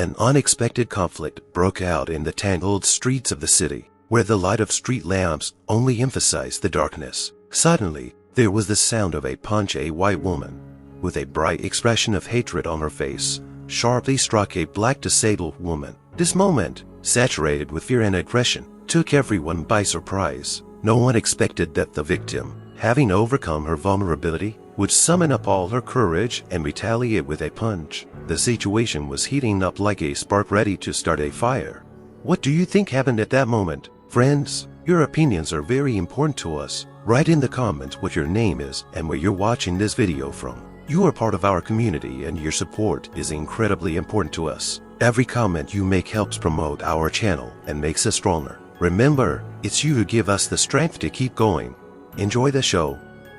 An unexpected conflict broke out in the tangled streets of the city, where the light of street lamps only emphasized the darkness. Suddenly, there was the sound of a punch. A white woman, with a bright expression of hatred on her face, sharply struck a black disabled woman. This moment, saturated with fear and aggression, took everyone by surprise. No one expected that the victim, having overcome her vulnerability, would summon up all her courage and retaliate with a punch. The situation was heating up like a spark ready to start a fire. What do you think happened at that moment? Friends, your opinions are very important to us. Write in the comments what your name is and where you're watching this video from. You are part of our community and your support is incredibly important to us. Every comment you make helps promote our channel and makes us stronger. Remember, it's you who give us the strength to keep going. Enjoy the show.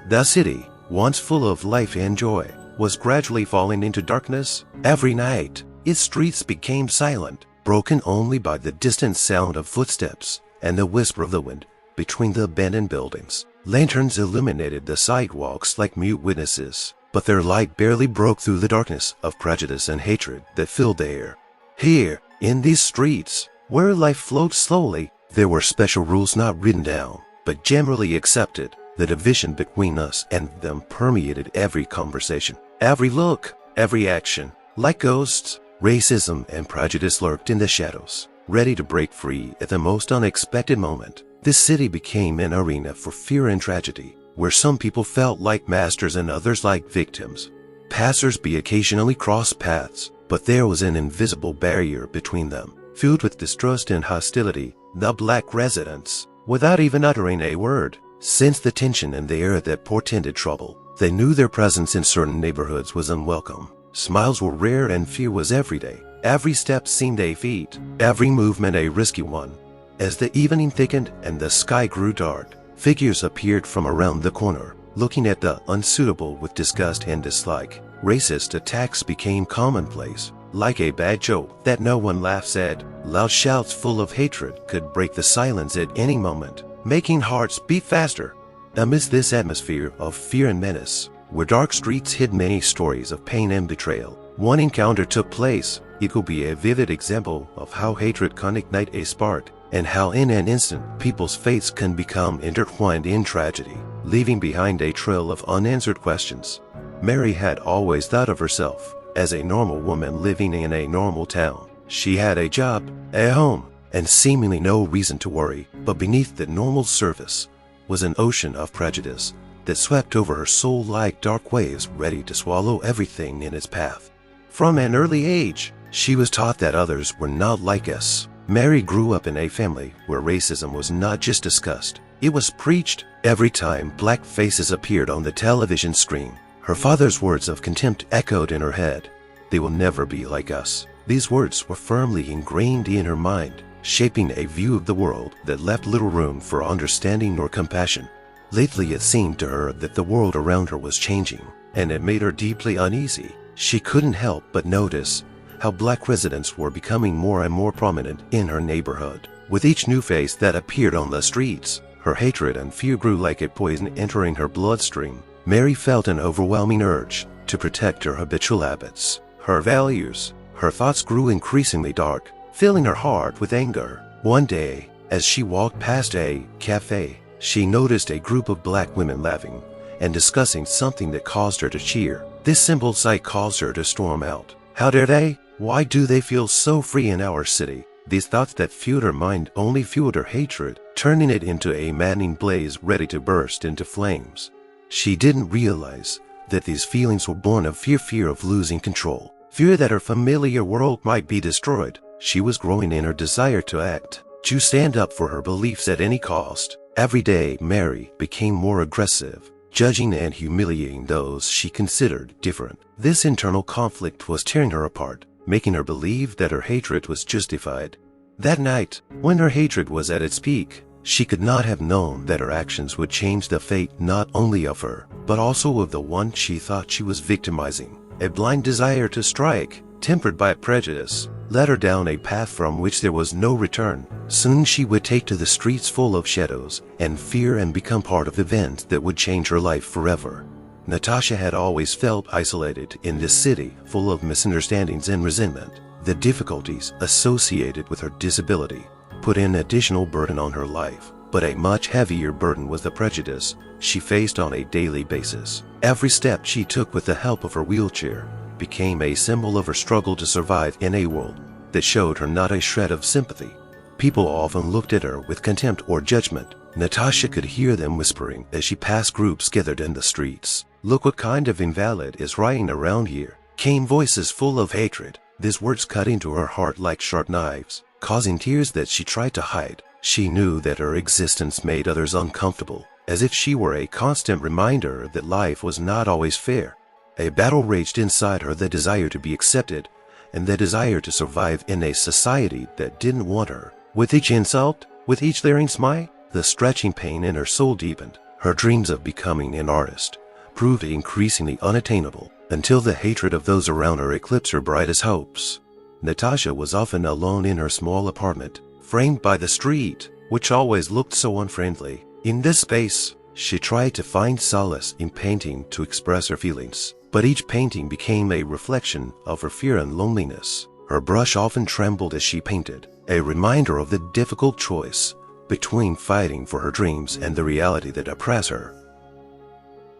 The city, once full of life and joy, was gradually falling into darkness. Every night, its streets became silent, broken only by the distant sound of footsteps and the whisper of the wind between the abandoned buildings. Lanterns illuminated the sidewalks like mute witnesses, but their light barely broke through the darkness of prejudice and hatred that filled the air. Here, in these streets, where life flowed slowly, there were special rules not written down, but generally accepted. The division between us and them permeated every conversation, every look, every action. Like ghosts, racism and prejudice lurked in the shadows, ready to break free at the most unexpected moment. This city became an arena for fear and tragedy, where some people felt like masters and others like victims. Passers-by occasionally crossed paths, but there was an invisible barrier between them. Filled with distrust and hostility, the black residents, without even uttering a word, sensed the tension in the air that portended trouble. They knew their presence in certain neighborhoods was unwelcome. Smiles were rare and fear was everyday. Every step seemed a feat, every movement a risky one. As the evening thickened and the sky grew dark, figures appeared from around the corner, looking at the unsuitable with disgust and dislike. Racist attacks became commonplace, like a bad joke that no one laughs at. Loud shouts full of hatred could break the silence at any moment, making hearts beat faster. Amidst this atmosphere of fear and menace, where dark streets hid many stories of pain and betrayal, one encounter took place. It could be a vivid example of how hatred can ignite a spark, and how in an instant people's fates can become intertwined in tragedy, leaving behind a trail of unanswered questions. Mary had always thought of herself as a normal woman living in a normal town. She had a job, a home, and seemingly no reason to worry, but beneath the normal surface was an ocean of prejudice that swept over her soul like dark waves ready to swallow everything in its path. From an early age, she was taught that others were not like us. Mary grew up in a family where racism was not just discussed, it was preached. Every time black faces appeared on the television screen, her father's words of contempt echoed in her head. They will never be like us. These words were firmly ingrained in her mind, shaping a view of the world that left little room for understanding or compassion. Lately it seemed to her that the world around her was changing, and it made her deeply uneasy. She couldn't help but notice how black residents were becoming more and more prominent in her neighborhood. With each new face that appeared on the streets, her hatred and fear grew like a poison entering her bloodstream. Mary felt an overwhelming urge to protect her habitual habits, her values. Her thoughts grew increasingly dark, filling her heart with anger. One day, as she walked past a cafe, she noticed a group of black women laughing and discussing something that caused her to cheer. This simple sight caused her to storm out. How dare they? Why do they feel so free in our city? These thoughts that fueled her mind only fueled her hatred, turning it into a maddening blaze ready to burst into flames. She didn't realize that these feelings were born of fear of losing control, fear that her familiar world might be destroyed. She was growing in her desire to act, to stand up for her beliefs at any cost. Every day, Mary became more aggressive, judging and humiliating those she considered different. This internal conflict was tearing her apart, making her believe that her hatred was justified. That night, when her hatred was at its peak, she could not have known that her actions would change the fate not only of her, but also of the one she thought she was victimizing. A blind desire to strike, tempered by prejudice, led her down a path from which there was no return. Soon she would take to the streets full of shadows and fear and become part of events that would change her life forever. Natasha had always felt isolated in this city full of misunderstandings and resentment. The difficulties associated with her disability put an additional burden on her life, but a much heavier burden was the prejudice she faced on a daily basis. Every step she took with the help of her wheelchair became a symbol of her struggle to survive in a world that showed her not a shred of sympathy. People often looked at her with contempt or judgment. Natasha could hear them whispering as she passed groups gathered in the streets. "Look what kind of invalid is riding around here," came voices full of hatred. These words cut into her heart like sharp knives, causing tears that she tried to hide. She knew that her existence made others uncomfortable, as if she were a constant reminder that life was not always fair. A battle raged inside her, the desire to be accepted and the desire to survive in a society that didn't want her. With each insult, with each leering smile, the stretching pain in her soul deepened. Her dreams of becoming an artist proved increasingly unattainable until the hatred of those around her eclipsed her brightest hopes. Natasha was often alone in her small apartment, framed by the street, which always looked so unfriendly. In this space, she tried to find solace in painting to express her feelings, but each painting became a reflection of her fear and loneliness. Her brush often trembled as she painted, a reminder of the difficult choice between fighting for her dreams and the reality that oppressed her.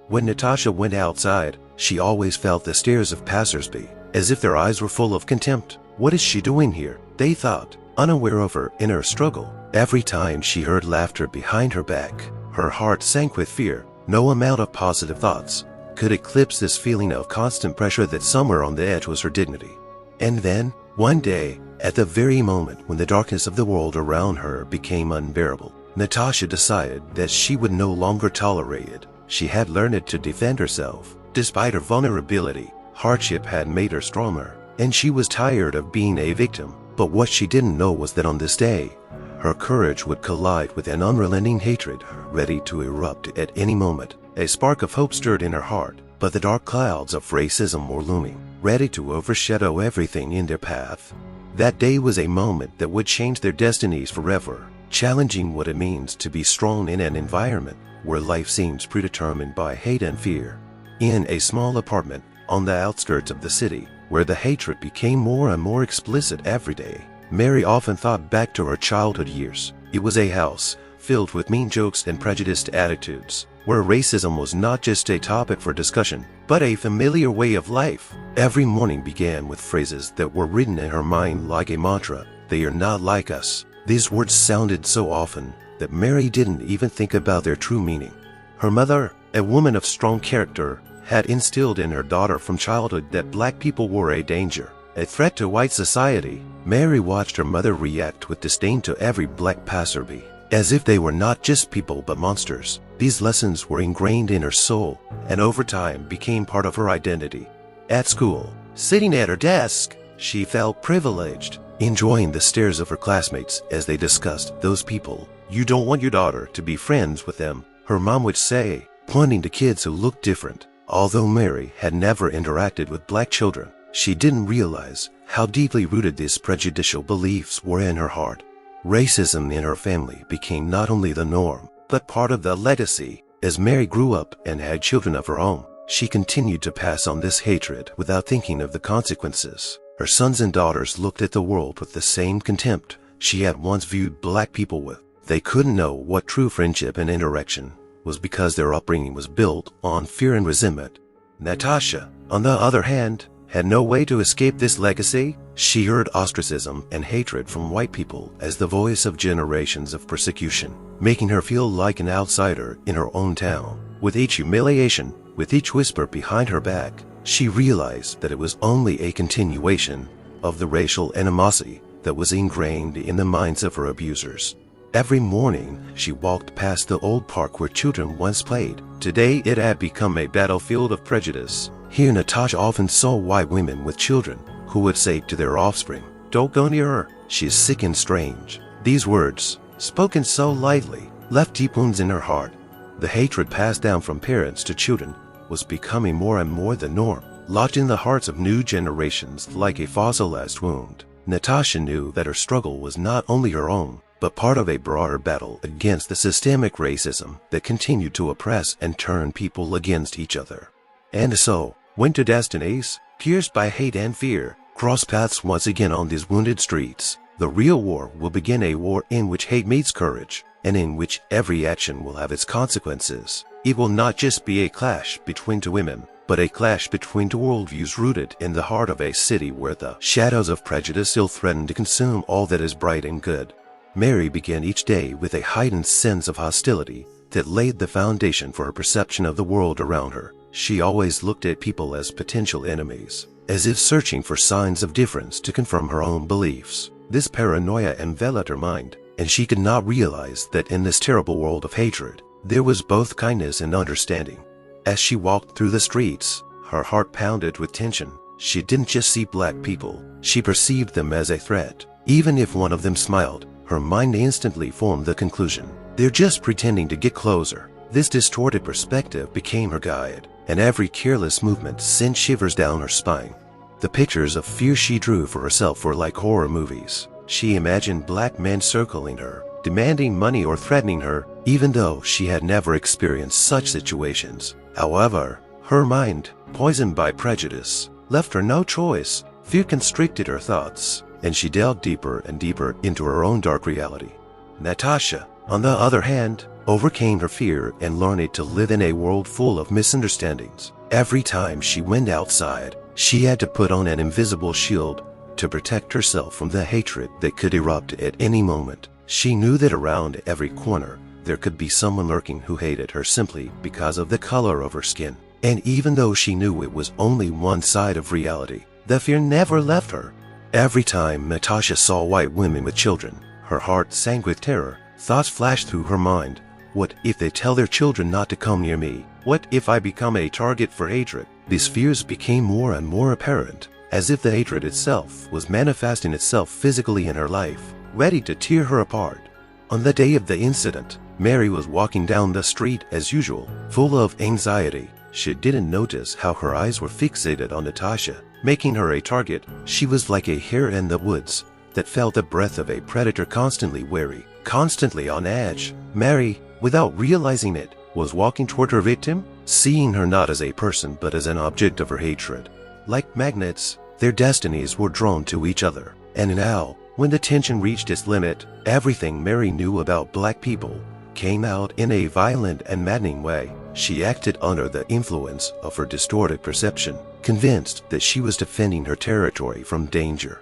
When Natasha went outside, she always felt the stares of passersby, as if their eyes were full of contempt. "What is she doing here?" they thought, unaware of her inner struggle. Every time she heard laughter behind her back, her heart sank with fear. No amount of positive thoughts could eclipse this feeling of constant pressure that somewhere on the edge was her dignity. And then, one day, at the very moment when the darkness of the world around her became unbearable, Natasha decided that she would no longer tolerate it. She had learned to defend herself. Despite her vulnerability, hardship had made her stronger, and she was tired of being a victim. But what she didn't know was that on this day, her courage would collide with an unrelenting hatred ready to erupt at any moment. A spark of hope stirred in her heart, but the dark clouds of racism were looming, ready to overshadow everything in their path. That day was a moment that would change their destinies forever, challenging what it means to be strong in an environment where life seems predetermined by hate and fear. In a small apartment on the outskirts of the city, where the hatred became more and more explicit every day, Mary often thought back to her childhood years. It was a house filled with mean jokes and prejudiced attitudes, where racism was not just a topic for discussion, but a familiar way of life. Every morning began with phrases that were written in her mind like a mantra. "They are not like us." These words sounded so often that Mary didn't even think about their true meaning. Her mother, a woman of strong character, had instilled in her daughter from childhood that black people were a danger, a threat to white society. Mary watched her mother react with disdain to every black passerby, as if they were not just people but monsters. These lessons were ingrained in her soul and over time became part of her identity. At school, sitting at her desk, she felt privileged, enjoying the stares of her classmates as they discussed those people. "You don't want your daughter to be friends with them," her mom would say, pointing to kids who looked different. Although Mary had never interacted with black children, she didn't realize how deeply rooted these prejudicial beliefs were in her heart. Racism in her family became not only the norm, but part of the legacy. As Mary grew up and had children of her own, she continued to pass on this hatred without thinking of the consequences. Her sons and daughters looked at the world with the same contempt she had once viewed black people with. They couldn't know what true friendship and interaction was because their upbringing was built on fear and resentment. Natasha, on the other hand, had no way to escape this legacy. She heard ostracism and hatred from white people as the voice of generations of persecution, making her feel like an outsider in her own town. With each humiliation, with each whisper behind her back, she realized that it was only a continuation of the racial animosity that was ingrained in the minds of her abusers. Every morning, she walked past the old park where children once played. Today, it had become a battlefield of prejudice. Here, Natasha often saw white women with children who would say to their offspring, "Don't go near her, she is sick and strange." These words, spoken so lightly, left deep wounds in her heart. The hatred passed down from parents to children was becoming more and more the norm, lodged in the hearts of new generations like a fossilized wound. Natasha knew that her struggle was not only her own, but part of a broader battle against the systemic racism that continued to oppress and turn people against each other. And so, went to destinies, pierced by hate and fear, cross paths once again on these wounded streets. The real war will begin, a war in which hate meets courage, and in which every action will have its consequences. It will not just be a clash between two women, but a clash between two worldviews rooted in the heart of a city where the shadows of prejudice still threaten to consume all that is bright and good. Mary began each day with a heightened sense of hostility that laid the foundation for her perception of the world around her. She always looked at people as potential enemies, as if searching for signs of difference to confirm her own beliefs. This paranoia enveloped her mind, and she could not realize that in this terrible world of hatred, there was both kindness and understanding. As she walked through the streets, her heart pounded with tension. She didn't just see black people, she perceived them as a threat. Even if one of them smiled, her mind instantly formed the conclusion, they're just pretending to get closer. This distorted perspective became her guide, and every careless movement sent shivers down her spine. The pictures of fear she drew for herself were like horror movies. She imagined black men circling her, demanding money or threatening her, even though she had never experienced such situations. However, her mind, poisoned by prejudice, left her no choice. Fear constricted her thoughts, and she delved deeper and deeper into her own dark reality. Natasha, on the other hand, overcame her fear and learned to live in a world full of misunderstandings. Every time she went outside, she had to put on an invisible shield to protect herself from the hatred that could erupt at any moment. She knew that around every corner there could be someone lurking who hated her simply because of the color of her skin. And even though she knew it was only one side of reality, the fear never left her. Every time Natasha saw white women with children, her heart sank with terror. Thoughts flashed through her mind. What if they tell their children not to come near me? What if I become a target for hatred? These fears became more and more apparent, as if the hatred itself was manifesting itself physically in her life, ready to tear her apart. On the day of the incident, Mary was walking down the street as usual, full of anxiety. She didn't notice how her eyes were fixated on Natasha, making her a target. She was like a hare in the woods that felt the breath of a predator, constantly wary, constantly on edge. Mary, without realizing it, was walking toward her victim, seeing her not as a person but as an object of her hatred. Like magnets, their destinies were drawn to each other. And now, when the tension reached its limit, everything Mary knew about black people came out in a violent and maddening way. She acted under the influence of her distorted perception, convinced that she was defending her territory from danger.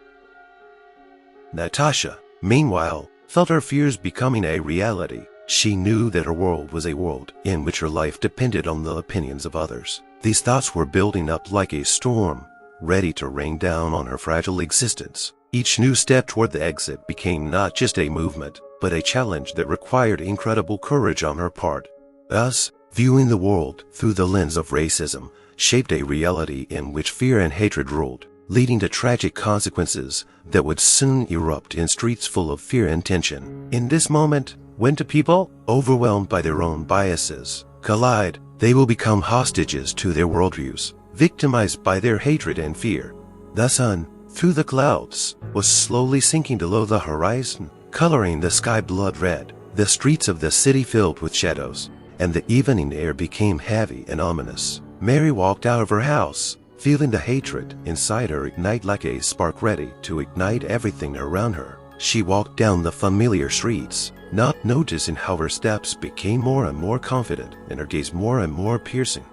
Natasha, meanwhile, felt her fears becoming a reality. She knew that her world was a world in which her life depended on the opinions of others. These thoughts were building up like a storm, ready to rain down on her fragile existence. Each new step toward the exit became not just a movement, but a challenge that required incredible courage on her part. Thus, viewing the world through the lens of racism shaped a reality in which fear and hatred ruled, leading to tragic consequences that would soon erupt in streets full of fear and tension. In this moment, when two people, overwhelmed by their own biases, collide, they will become hostages to their worldviews, victimized by their hatred and fear. The sun, through the clouds, was slowly sinking below the horizon, coloring the sky blood red. The streets of the city filled with shadows, and the evening air became heavy and ominous. Mary walked out of her house, feeling the hatred inside her ignite like a spark ready to ignite everything around her. She walked down the familiar streets, not noticing how her steps became more and more confident and her gaze more and more piercing.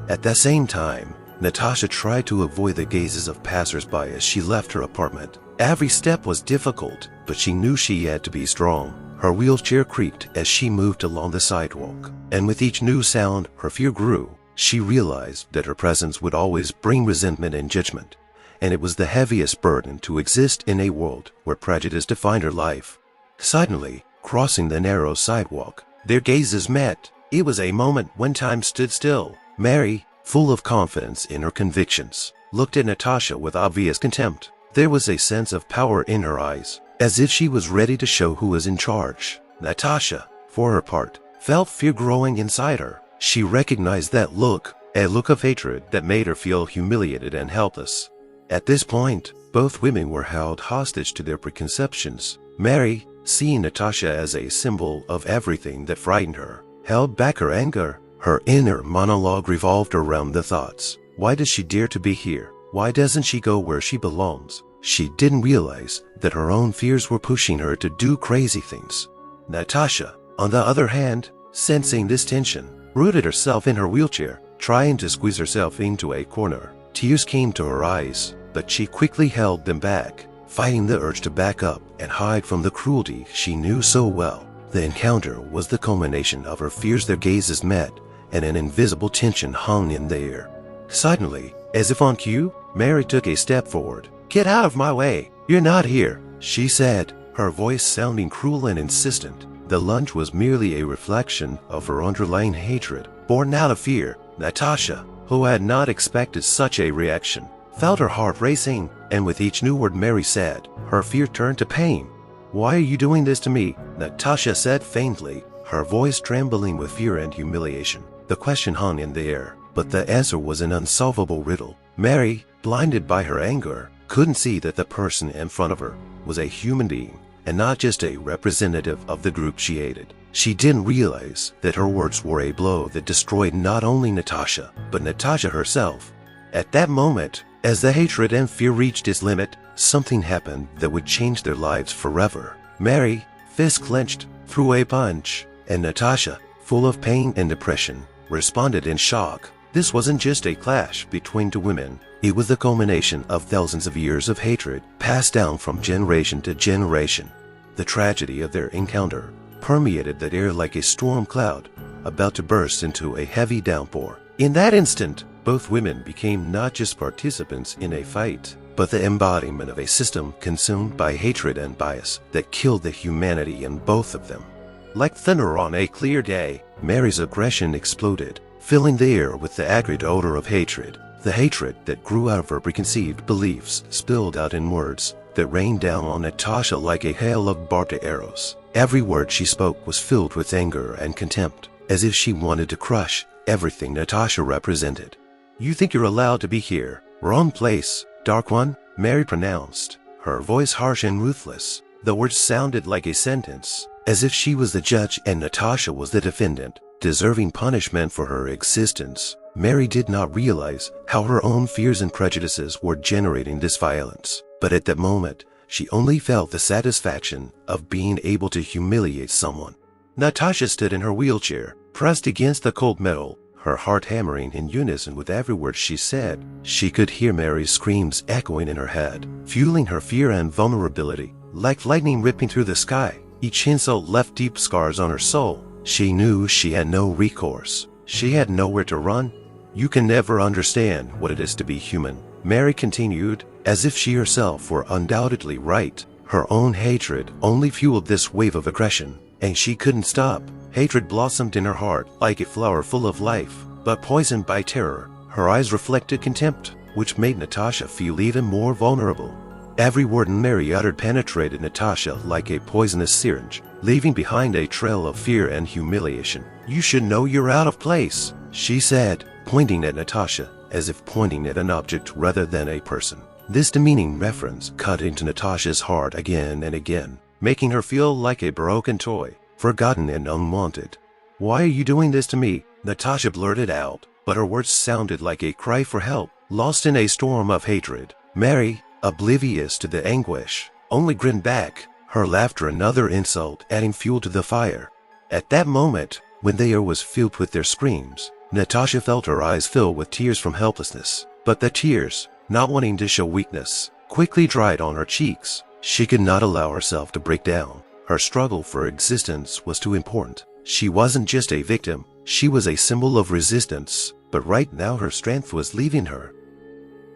At the same time, Natasha tried to avoid the gazes of passers-by as she left her apartment. Every step was difficult, but she knew she had to be strong. Her wheelchair creaked as she moved along the sidewalk, and with each new sound, her fear grew. She realized that her presence would always bring resentment and judgment, and it was the heaviest burden to exist in a world where prejudice defined her life. Suddenly, crossing the narrow sidewalk, their gazes met. It was a moment when time stood still. Mary, full of confidence in her convictions, looked at Natasha with obvious contempt. There was a sense of power in her eyes, as if she was ready to show who was in charge. Natasha, for her part, felt fear growing inside her. She recognized that look, a look of hatred that made her feel humiliated and helpless. At this point, both women were held hostage to their preconceptions. Mary, seeing Natasha as a symbol of everything that frightened her, held back her anger. Her inner monologue revolved around the thoughts. Why does she dare to be here? Why doesn't she go where she belongs? She didn't realize that her own fears were pushing her to do crazy things. Natasha, on the other hand, sensing this tension, rooted herself in her wheelchair, trying to squeeze herself into a corner. Tears came to her eyes, but she quickly held them back, fighting the urge to back up and hide from the cruelty she knew so well. The encounter was the culmination of her fears. Their gazes met, and an invisible tension hung in the air. Suddenly, as if on cue, Mary took a step forward. "Get out of my way! You're not here," she said, her voice sounding cruel and insistent. The lunge was merely a reflection of her underlying hatred, born out of fear. Natasha, who had not expected such a reaction, felt her heart racing, and with each new word Mary said, her fear turned to pain. "Why are you doing this to me?" Natasha said faintly, her voice trembling with fear and humiliation. The question hung in the air, but the answer was an unsolvable riddle. Mary, blinded by her anger, couldn't see that the person in front of her was a human being, and not just a representative of the group she hated. She didn't realize that her words were a blow that destroyed not only Natasha, but Natasha herself. At that moment, as the hatred and fear reached its limit, something happened that would change their lives forever. Mary, fist clenched, threw a punch, and Natasha, full of pain and depression, responded in shock. This wasn't just a clash between two women. It was the culmination of thousands of years of hatred passed down from generation to generation. The tragedy of their encounter permeated the air like a storm cloud about to burst into a heavy downpour. In that instant, both women became not just participants in a fight, but the embodiment of a system consumed by hatred and bias that killed the humanity in both of them. Like thunder on a clear day, Mary's aggression exploded, filling the air with the acrid odor of hatred. The hatred that grew out of her preconceived beliefs spilled out in words that rained down on Natasha like a hail of barbed arrows. Every word she spoke was filled with anger and contempt, as if she wanted to crush everything Natasha represented. "You think you're allowed to be here? Wrong place, Dark One," Mary pronounced, her voice harsh and ruthless. The words sounded like a sentence, as if she was the judge and Natasha was the defendant, deserving punishment for her existence. Mary did not realize how her own fears and prejudices were generating this violence, but at that moment, she only felt the satisfaction of being able to humiliate someone. Natasha stood in her wheelchair, pressed against the cold metal, her heart hammering in unison with every word she said. She could hear Mary's screams echoing in her head, fueling her fear and vulnerability. Like lightning ripping through the sky, each insult left deep scars on her soul. She knew she had no recourse. She had nowhere to run. "You can never understand what it is to be human," Mary continued, as if she herself were undoubtedly right. Her own hatred only fueled this wave of aggression, and she couldn't stop. Hatred blossomed in her heart like a flower full of life, but poisoned by terror. Her eyes reflected contempt, which made Natasha feel even more vulnerable. Every word Mary uttered penetrated Natasha like a poisonous syringe, leaving behind a trail of fear and humiliation. "You should know you're out of place," she said, pointing at Natasha as if pointing at an object rather than a person. This demeaning reference cut into Natasha's heart again and again, making her feel like a broken toy, forgotten and unwanted. "Why are you doing this to me?" Natasha blurted out, but her words sounded like a cry for help, lost in a storm of hatred. Mary, oblivious to the anguish, only grinned back, her laughter another insult adding fuel to the fire. At that moment, when the air was filled with their screams, Natasha felt her eyes fill with tears from helplessness. But the tears, not wanting to show weakness, quickly dried on her cheeks. She could not allow herself to break down. Her struggle for existence was too important. She wasn't just a victim, she was a symbol of resistance, but right now her strength was leaving her.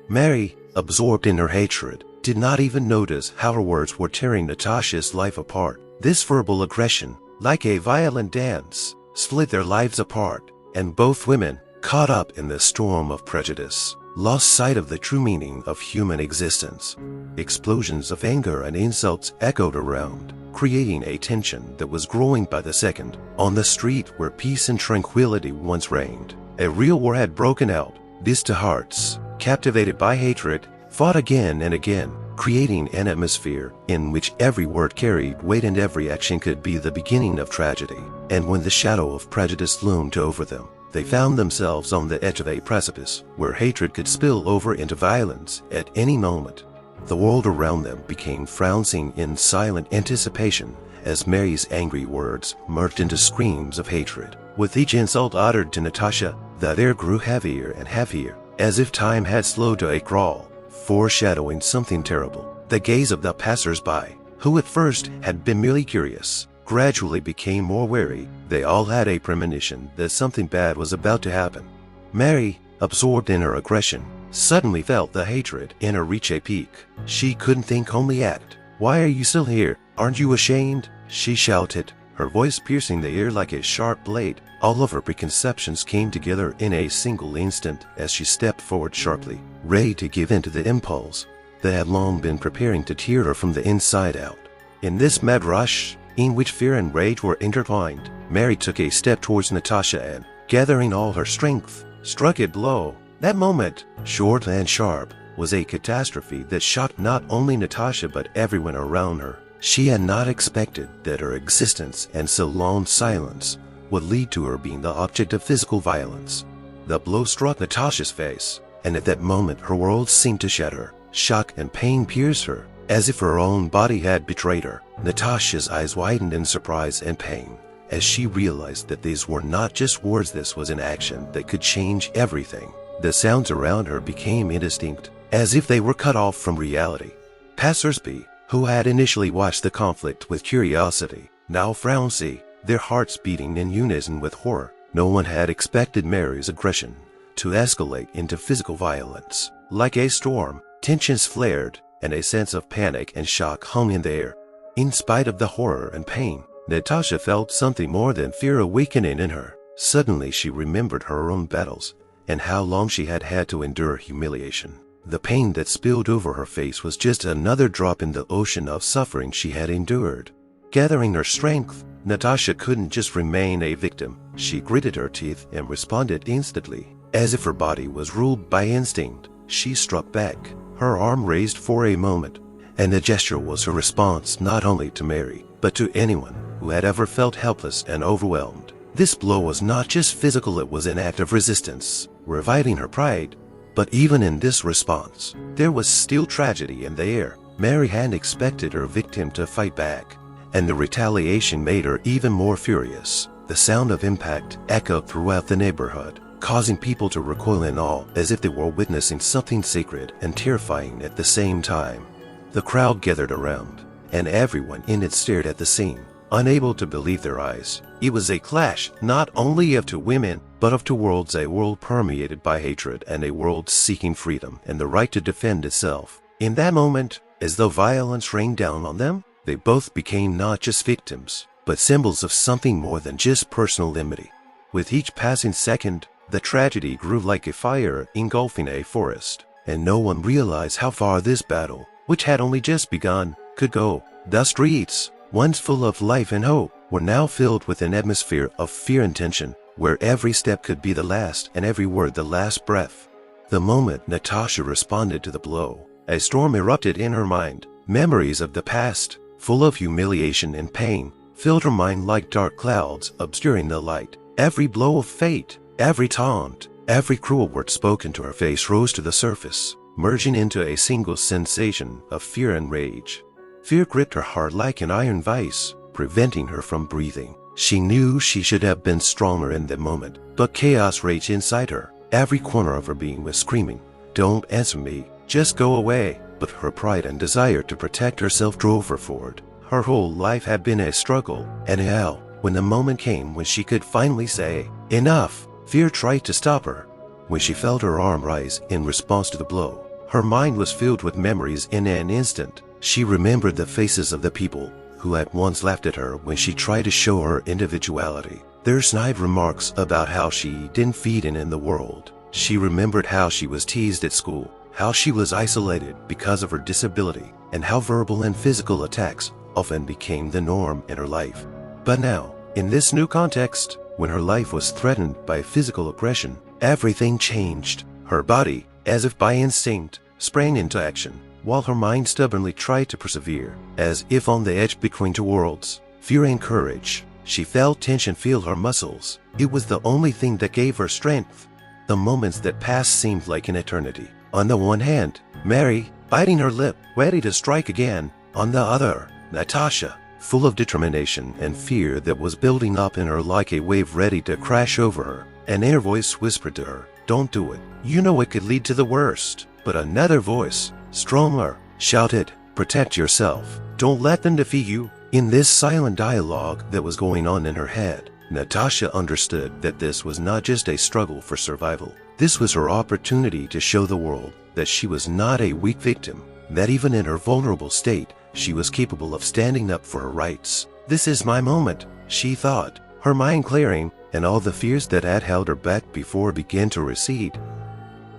Mary, absorbed in her hatred, did not even notice how her words were tearing Natasha's life apart. This verbal aggression, like a violent dance, split their lives apart, and both women, caught up in the storm of prejudice, lost sight of the true meaning of human existence. Explosions of anger and insults echoed around, creating a tension that was growing by the second. On the street where peace and tranquility once reigned, a real war had broken out. These two hearts, captivated by hatred, fought again and again, creating an atmosphere in which every word carried weight and every action could be the beginning of tragedy. And when the shadow of prejudice loomed over them, They found themselves on the edge of a precipice where hatred could spill over into violence at any moment. The world around them became frowning in silent anticipation as Mary's angry words merged into screams of hatred. With each insult uttered to Natasha, the air grew heavier and heavier, as if time had slowed to a crawl, foreshadowing something terrible. The gaze of the passers-by, who at first had been merely curious, gradually became more wary. They all had a premonition that something bad was about to happen. Mary, absorbed in her aggression, suddenly felt the hatred in her reach a peak. She couldn't think, only act. "Why are you still here? Aren't you ashamed?" she shouted, her voice piercing the ear like a sharp blade. All of her preconceptions came together in a single instant as she stepped forward sharply, ready to give in to the impulse that had long been preparing to tear her from the inside out. In this mad rush, in which fear and rage were intertwined, Mary took a step towards Natasha and, gathering all her strength, struck a blow. That moment, short and sharp, was a catastrophe that shocked not only Natasha but everyone around her. She had not expected that her existence and so long silence would lead to her being the object of physical violence. The blow struck Natasha's face, and at that moment her world seemed to shatter. Shock and pain pierced her, as if her own body had betrayed her. Natasha's eyes widened in surprise and pain as she realized that these were not just words, this was an action that could change everything. The sounds around her became indistinct, as if they were cut off from reality. Passers-by, who had initially watched the conflict with curiosity, now frowned, their hearts beating in unison with horror. No one had expected Mary's aggression to escalate into physical violence. Like a storm, tensions flared, and a sense of panic and shock hung in the air. In spite of the horror and pain, Natasha felt something more than fear awakening in her. Suddenly she remembered her own battles and how long she had had to endure humiliation. The pain that spilled over her face was just another drop in the ocean of suffering she had endured. Gathering her strength, Natasha couldn't just remain a victim. She gritted her teeth and responded instantly. As if her body was ruled by instinct, she struck back, her arm raised for a moment, and the gesture was her response not only to Mary, but to anyone who had ever felt helpless and overwhelmed. This blow was not just physical, it was an act of resistance, reviving her pride. But even in this response, there was still tragedy in the air. Mary hadn't expected her victim to fight back, and the retaliation made her even more furious. The sound of impact echoed throughout the neighborhood, causing people to recoil in awe as if they were witnessing something sacred and terrifying at the same time. The crowd gathered around, and everyone in it stared at the scene, unable to believe their eyes. It was a clash not only of two women, but of two worlds, a world permeated by hatred and a world seeking freedom and the right to defend itself. In that moment, as though violence rained down on them, they both became not just victims, but symbols of something more than just personal enmity. With each passing second, the tragedy grew like a fire engulfing a forest, and no one realized how far this battle, which had only just begun, could go. The streets, once full of life and hope, were now filled with an atmosphere of fear and tension, where every step could be the last and every word the last breath. The moment Natasha responded to the blow, a storm erupted in her mind. Memories of the past, full of humiliation and pain, filled her mind like dark clouds obscuring the light. Every blow of fate, every taunt, every cruel word spoken to her face rose to the surface, merging into a single sensation of fear and rage. Fear gripped her heart like an iron vice, preventing her from breathing. She knew she should have been stronger in that moment, but chaos raged inside her. Every corner of her being was screaming, "Don't answer me, just go away." But her pride and desire to protect herself drove her forward. Her whole life had been a struggle and a hell. When the moment came when she could finally say, "Enough," fear tried to stop her. When she felt her arm rise in response to the blow, her mind was filled with memories in an instant. She remembered the faces of the people who had once laughed at her when she tried to show her individuality. Their snide remarks about how she didn't fit in the world. She remembered how she was teased at school, how she was isolated because of her disability, and how verbal and physical attacks often became the norm in her life. But now, in this new context, when her life was threatened by physical aggression, everything changed. Her body, as if by instinct, sprang into action, while her mind stubbornly tried to persevere, as if on the edge between two worlds, fear and courage. She felt tension fill her muscles. It was the only thing that gave her strength. The moments that passed seemed like an eternity. On the one hand, Mary, biting her lip, ready to strike again. On the other, Natasha, full of determination and fear that was building up in her like a wave ready to crash over her. An inner voice whispered to her, "Don't do it. You know it could lead to the worst." But another voice, stronger, shouted, "Protect yourself. Don't let them defeat you." In this silent dialogue that was going on in her head, Natasha understood that this was not just a struggle for survival. This was her opportunity to show the world that she was not a weak victim, that even in her vulnerable state, she was capable of standing up for her rights. "This is my moment," she thought, her mind clearing, and all the fears that had held her back before began to recede.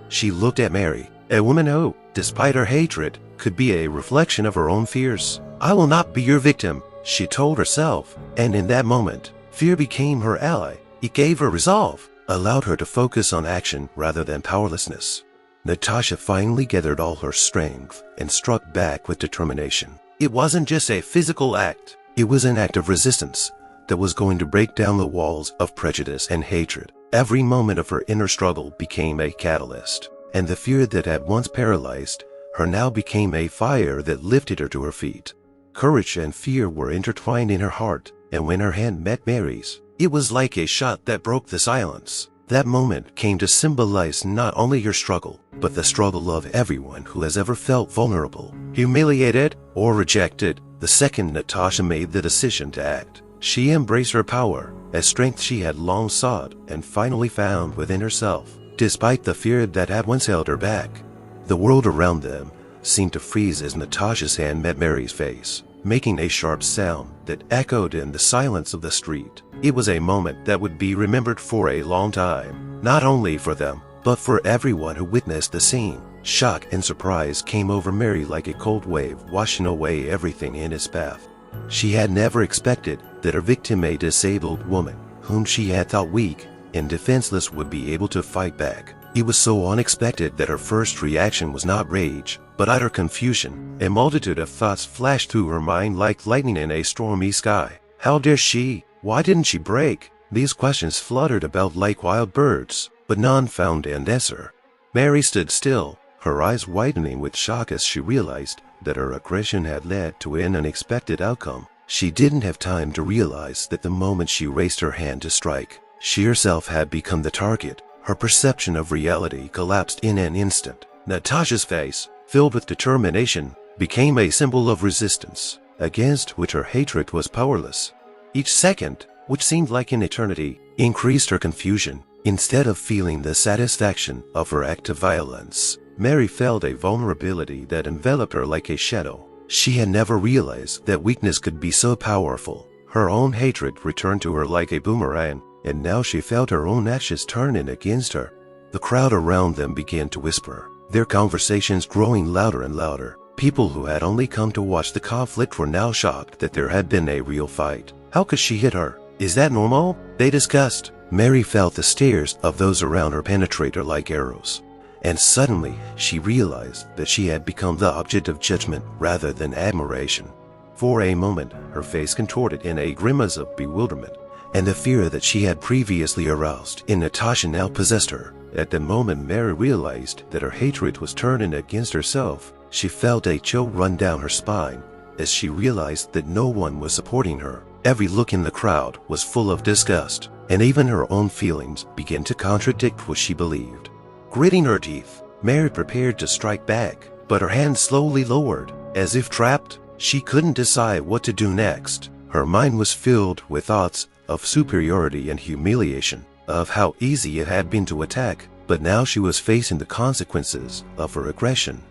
She looked at Mary, a woman who, despite her hatred, could be a reflection of her own fears. "I will not be your victim," she told herself, and in that moment, fear became her ally. It gave her resolve, allowed her to focus on action rather than powerlessness. Natasha finally gathered all her strength and struck back with determination. It wasn't just a physical act. It was an act of resistance that was going to break down the walls of prejudice and hatred. Every moment of her inner struggle became a catalyst, and the fear that had once paralyzed her now became a fire that lifted her to her feet. Courage and fear were intertwined in her heart, and when her hand met Mary's, it was like a shot that broke the silence. That moment came to symbolize not only your struggle, but the struggle of everyone who has ever felt vulnerable, humiliated, or rejected. The second Natasha made the decision to act, she embraced her power, a strength she had long sought and finally found within herself. Despite the fear that had once held her back, the world around them seemed to freeze as Natasha's hand met Mary's face, making a sharp sound that echoed in the silence of the street. It was a moment that would be remembered for a long time, not only for them, but for everyone who witnessed the scene. Shock and surprise came over Mary like a cold wave, washing away everything in its path. She had never expected that her victim, a disabled woman, whom she had thought weak and defenseless, would be able to fight back. It was so unexpected that her first reaction was not rage, but utter confusion. A multitude of thoughts flashed through her mind like lightning in a stormy sky. How dare she? Why didn't she break? These questions fluttered about like wild birds, but none found an answer. Mary stood still, her eyes widening with shock as she realized that her aggression had led to an unexpected outcome. She didn't have time to realize that the moment she raised her hand to strike, she herself had become the target. Her perception of reality collapsed in an instant. Natasha's face, filled with determination, became a symbol of resistance, against which her hatred was powerless. Each second, which seemed like an eternity, increased her confusion. Instead of feeling the satisfaction of her act of violence, Mary felt a vulnerability that enveloped her like a shadow. She had never realized that weakness could be so powerful. Her own hatred returned to her like a boomerang, and now she felt her own ashes turning against her. The crowd around them began to whisper, their conversations growing louder and louder. People who had only come to watch the conflict were now shocked that there had been a real fight. How could she hit her? Is that normal? They discussed. Mary felt the stares of those around her penetrate her like arrows, and suddenly she realized that she had become the object of judgment rather than admiration. For a moment, her face contorted in a grimace of bewilderment, and the fear that she had previously aroused in Natasha now possessed her. At the moment Mary realized that her hatred was turning against herself, she felt a chill run down her spine as she realized that no one was supporting her. Every look in the crowd was full of disgust, and even her own feelings began to contradict what she believed. Gritting her teeth, Mary prepared to strike back, but her hand slowly lowered. As if trapped, she couldn't decide what to do next. Her mind was filled with thoughts of superiority and humiliation, of how easy it had been to attack, but now she was facing the consequences of her aggression.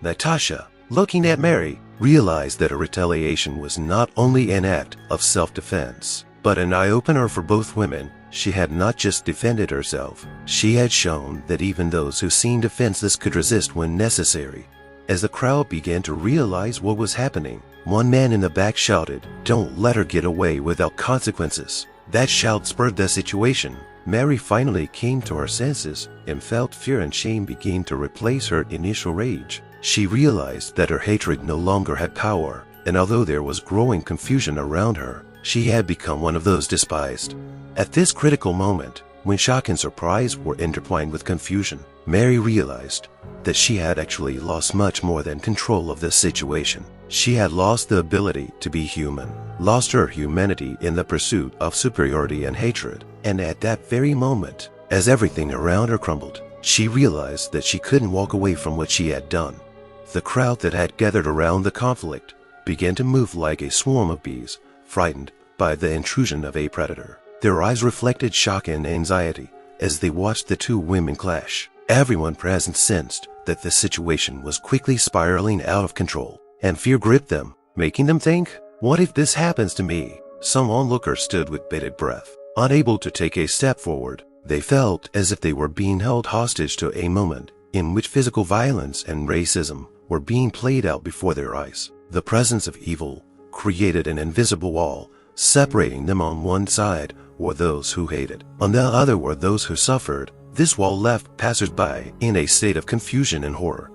Natasha, looking at Mary, realized that her retaliation was not only an act of self-defense, but an eye-opener for both women. She had not just defended herself, she had shown that even those who seemed defenseless could resist when necessary. As the crowd began to realize what was happening, one man in the back shouted, "Don't let her get away without consequences." That shout spurred the situation. Mary finally came to her senses and felt fear and shame begin to replace her initial rage. She realized that her hatred no longer had power, and although there was growing confusion around her, she had become one of those despised. At this critical moment, when shock and surprise were intertwined with confusion, Mary realized that she had actually lost much more than control of the situation. She had lost the ability to be human, lost her humanity in the pursuit of superiority and hatred. And at that very moment, as everything around her crumbled, she realized that she couldn't walk away from what she had done. The crowd that had gathered around the conflict began to move like a swarm of bees, frightened by the intrusion of a predator. Their eyes reflected shock and anxiety as they watched the two women clash. Everyone present sensed that the situation was quickly spiraling out of control, and fear gripped them, making them think, "What if this happens to me?" Some onlookers stood with bated breath, unable to take a step forward. They felt as if they were being held hostage to a moment in which physical violence and racism were being played out before their eyes. The presence of evil created an invisible wall, separating them. On one side were those who hated, on the other were those who suffered. This wall left passers-by in a state of confusion and horror.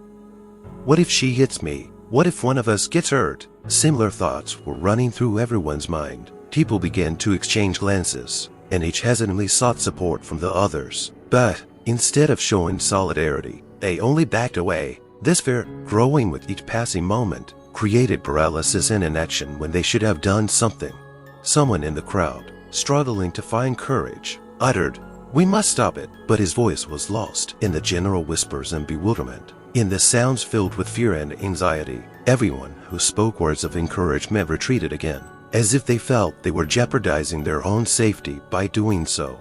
What if she hits me? What if one of us gets hurt? Similar thoughts were running through everyone's mind. People began to exchange glances, and each hesitantly sought support from the others. But instead of showing solidarity, they only backed away. This fear, growing with each passing moment, created paralysis and inaction when they should have done something. Someone in the crowd, struggling to find courage, uttered, "We must stop it," but his voice was lost in the general whispers and bewilderment. In the sounds filled with fear and anxiety, everyone who spoke words of encouragement retreated again, as if they felt they were jeopardizing their own safety by doing so.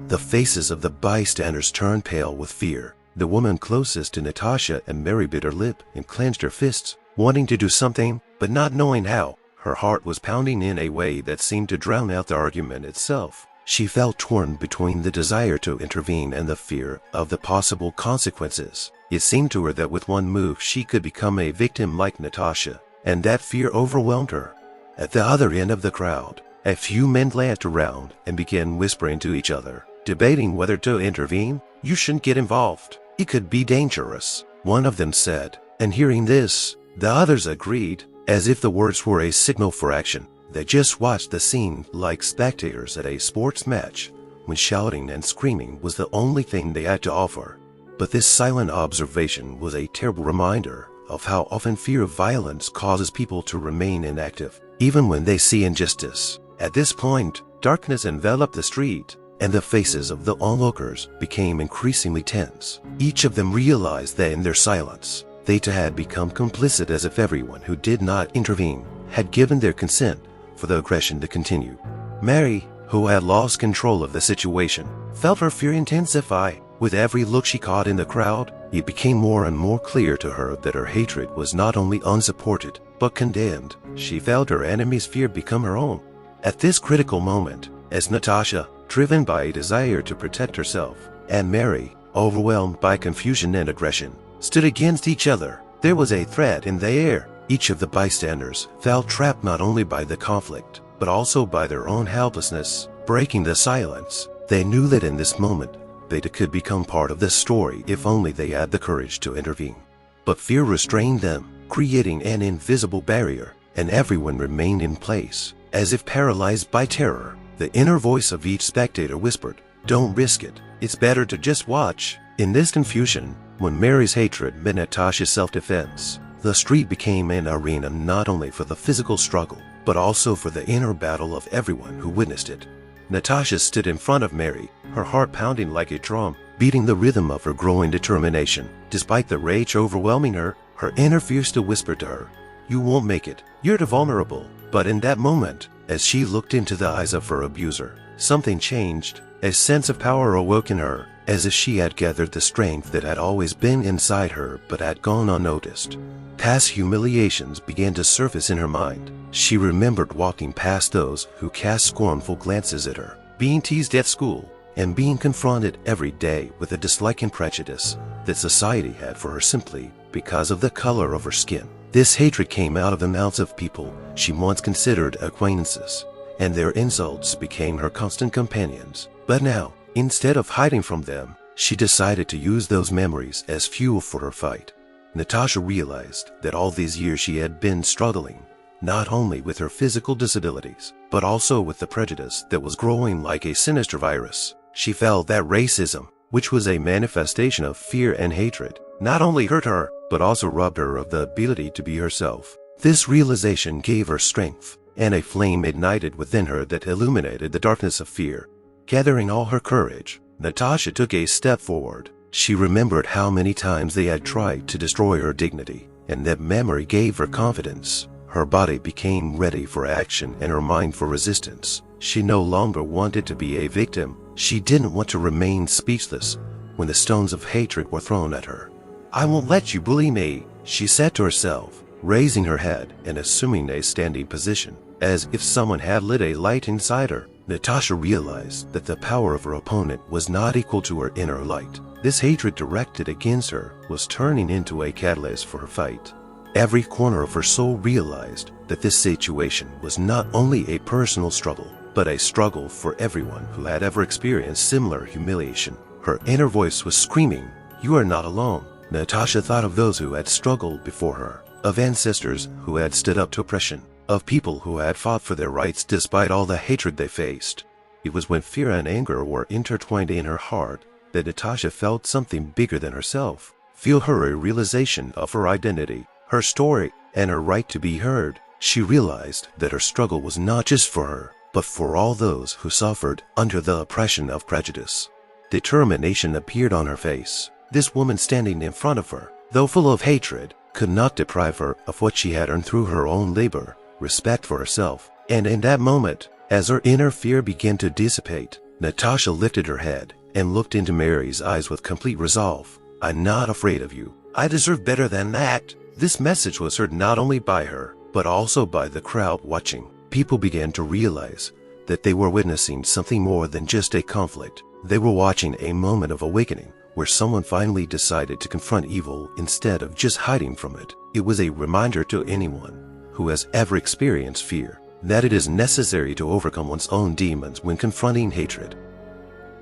The faces of the bystanders turned pale with fear. The woman closest to Natasha and Mary bit her lip and clenched her fists, wanting to do something, but not knowing how. Her heart was pounding in a way that seemed to drown out the argument itself. She felt torn between the desire to intervene and the fear of the possible consequences. It seemed to her that with one move she could become a victim like Natasha, and that fear overwhelmed her. At the other end of the crowd, a few men glanced around and began whispering to each other, debating whether to intervene. "You shouldn't get involved. It could be dangerous," one of them said. And hearing this, the others agreed, as if the words were a signal for action. They just watched the scene like spectators at a sports match, when shouting and screaming was the only thing they had to offer. But this silent observation was a terrible reminder of how often fear of violence causes people to remain inactive, even when they see injustice. At this point, darkness enveloped the street, and the faces of the onlookers became increasingly tense. Each of them realized that in their silence, they too had become complicit, as if everyone who did not intervene had given their consent for the aggression to continue. Mary, who had lost control of the situation, felt her fear intensify. With every look she caught in the crowd, it became more and more clear to her that her hatred was not only unsupported, but condemned. She felt her enemy's fear become her own. At this critical moment, as Natasha, driven by a desire to protect herself, and Mary, overwhelmed by confusion and aggression, stood against each other, there was a threat in the air. Each of the bystanders felt trapped not only by the conflict, but also by their own helplessness. Breaking the silence, they knew that in this moment, they could become part of this story if only they had the courage to intervene. But fear restrained them, creating an invisible barrier, and everyone remained in place, as if paralyzed by terror. The inner voice of each spectator whispered, "Don't risk it. It's better to just watch." In this confusion, when Mary's hatred met Natasha's self-defense, the street became an arena not only for the physical struggle, but also for the inner battle of everyone who witnessed it. Natasha stood in front of Mary, her heart pounding like a drum, beating the rhythm of her growing determination. Despite the rage overwhelming her, her inner fear still whispered to her, "You won't make it. You're too vulnerable." But in that moment, as she looked into the eyes of her abuser, something changed. A sense of power awoke in her, as if she had gathered the strength that had always been inside her but had gone unnoticed. Past humiliations began to surface in her mind. She remembered walking past those who cast scornful glances at her, being teased at school, and being confronted every day with the dislike and prejudice that society had for her simply because of the color of her skin. This hatred came out of the mouths of people she once considered acquaintances, and their insults became her constant companions. But now, instead of hiding from them, she decided to use those memories as fuel for her fight. Natasha realized that all these years she had been struggling not only with her physical disabilities, but also with the prejudice that was growing like a sinister virus. She felt that racism, which was a manifestation of fear and hatred, not only hurt her, but also robbed her of the ability to be herself. This realization gave her strength, and a flame ignited within her that illuminated the darkness of fear. Gathering all her courage, Natasha took a step forward. She remembered how many times they had tried to destroy her dignity, and that memory gave her confidence. Her body became ready for action and her mind for resistance. She no longer wanted to be a victim. She didn't want to remain speechless when the stones of hatred were thrown at her. "I won't let you bully me," she said to herself, raising her head and assuming a standing position. As if someone had lit a light inside her, Natasha realized that the power of her opponent was not equal to her inner light. This hatred directed against her was turning into a catalyst for her fight. Every corner of her soul realized that this situation was not only a personal struggle, but a struggle for everyone who had ever experienced similar humiliation. Her inner voice was screaming, "You are not alone." Natasha thought of those who had struggled before her, of ancestors who had stood up to oppression, of people who had fought for their rights despite all the hatred they faced. It was when fear and anger were intertwined in her heart that Natasha felt something bigger than herself. Feel her a realization of her identity, her story, and her right to be heard. She realized that her struggle was not just for her, but for all those who suffered under the oppression of prejudice. Determination appeared on her face. This woman standing in front of her, though full of hatred, could not deprive her of what she had earned through her own labor, respect for herself. And in that moment, as her inner fear began to dissipate, Natasha lifted her head and looked into Mary's eyes with complete resolve. "I'm not afraid of you. I deserve better than that." This message was heard not only by her, but also by the crowd watching. People began to realize that they were witnessing something more than just a conflict. They were watching a moment of awakening, where someone finally decided to confront evil instead of just hiding from it. It was a reminder to anyone who has ever experienced fear that it is necessary to overcome one's own demons when confronting hatred.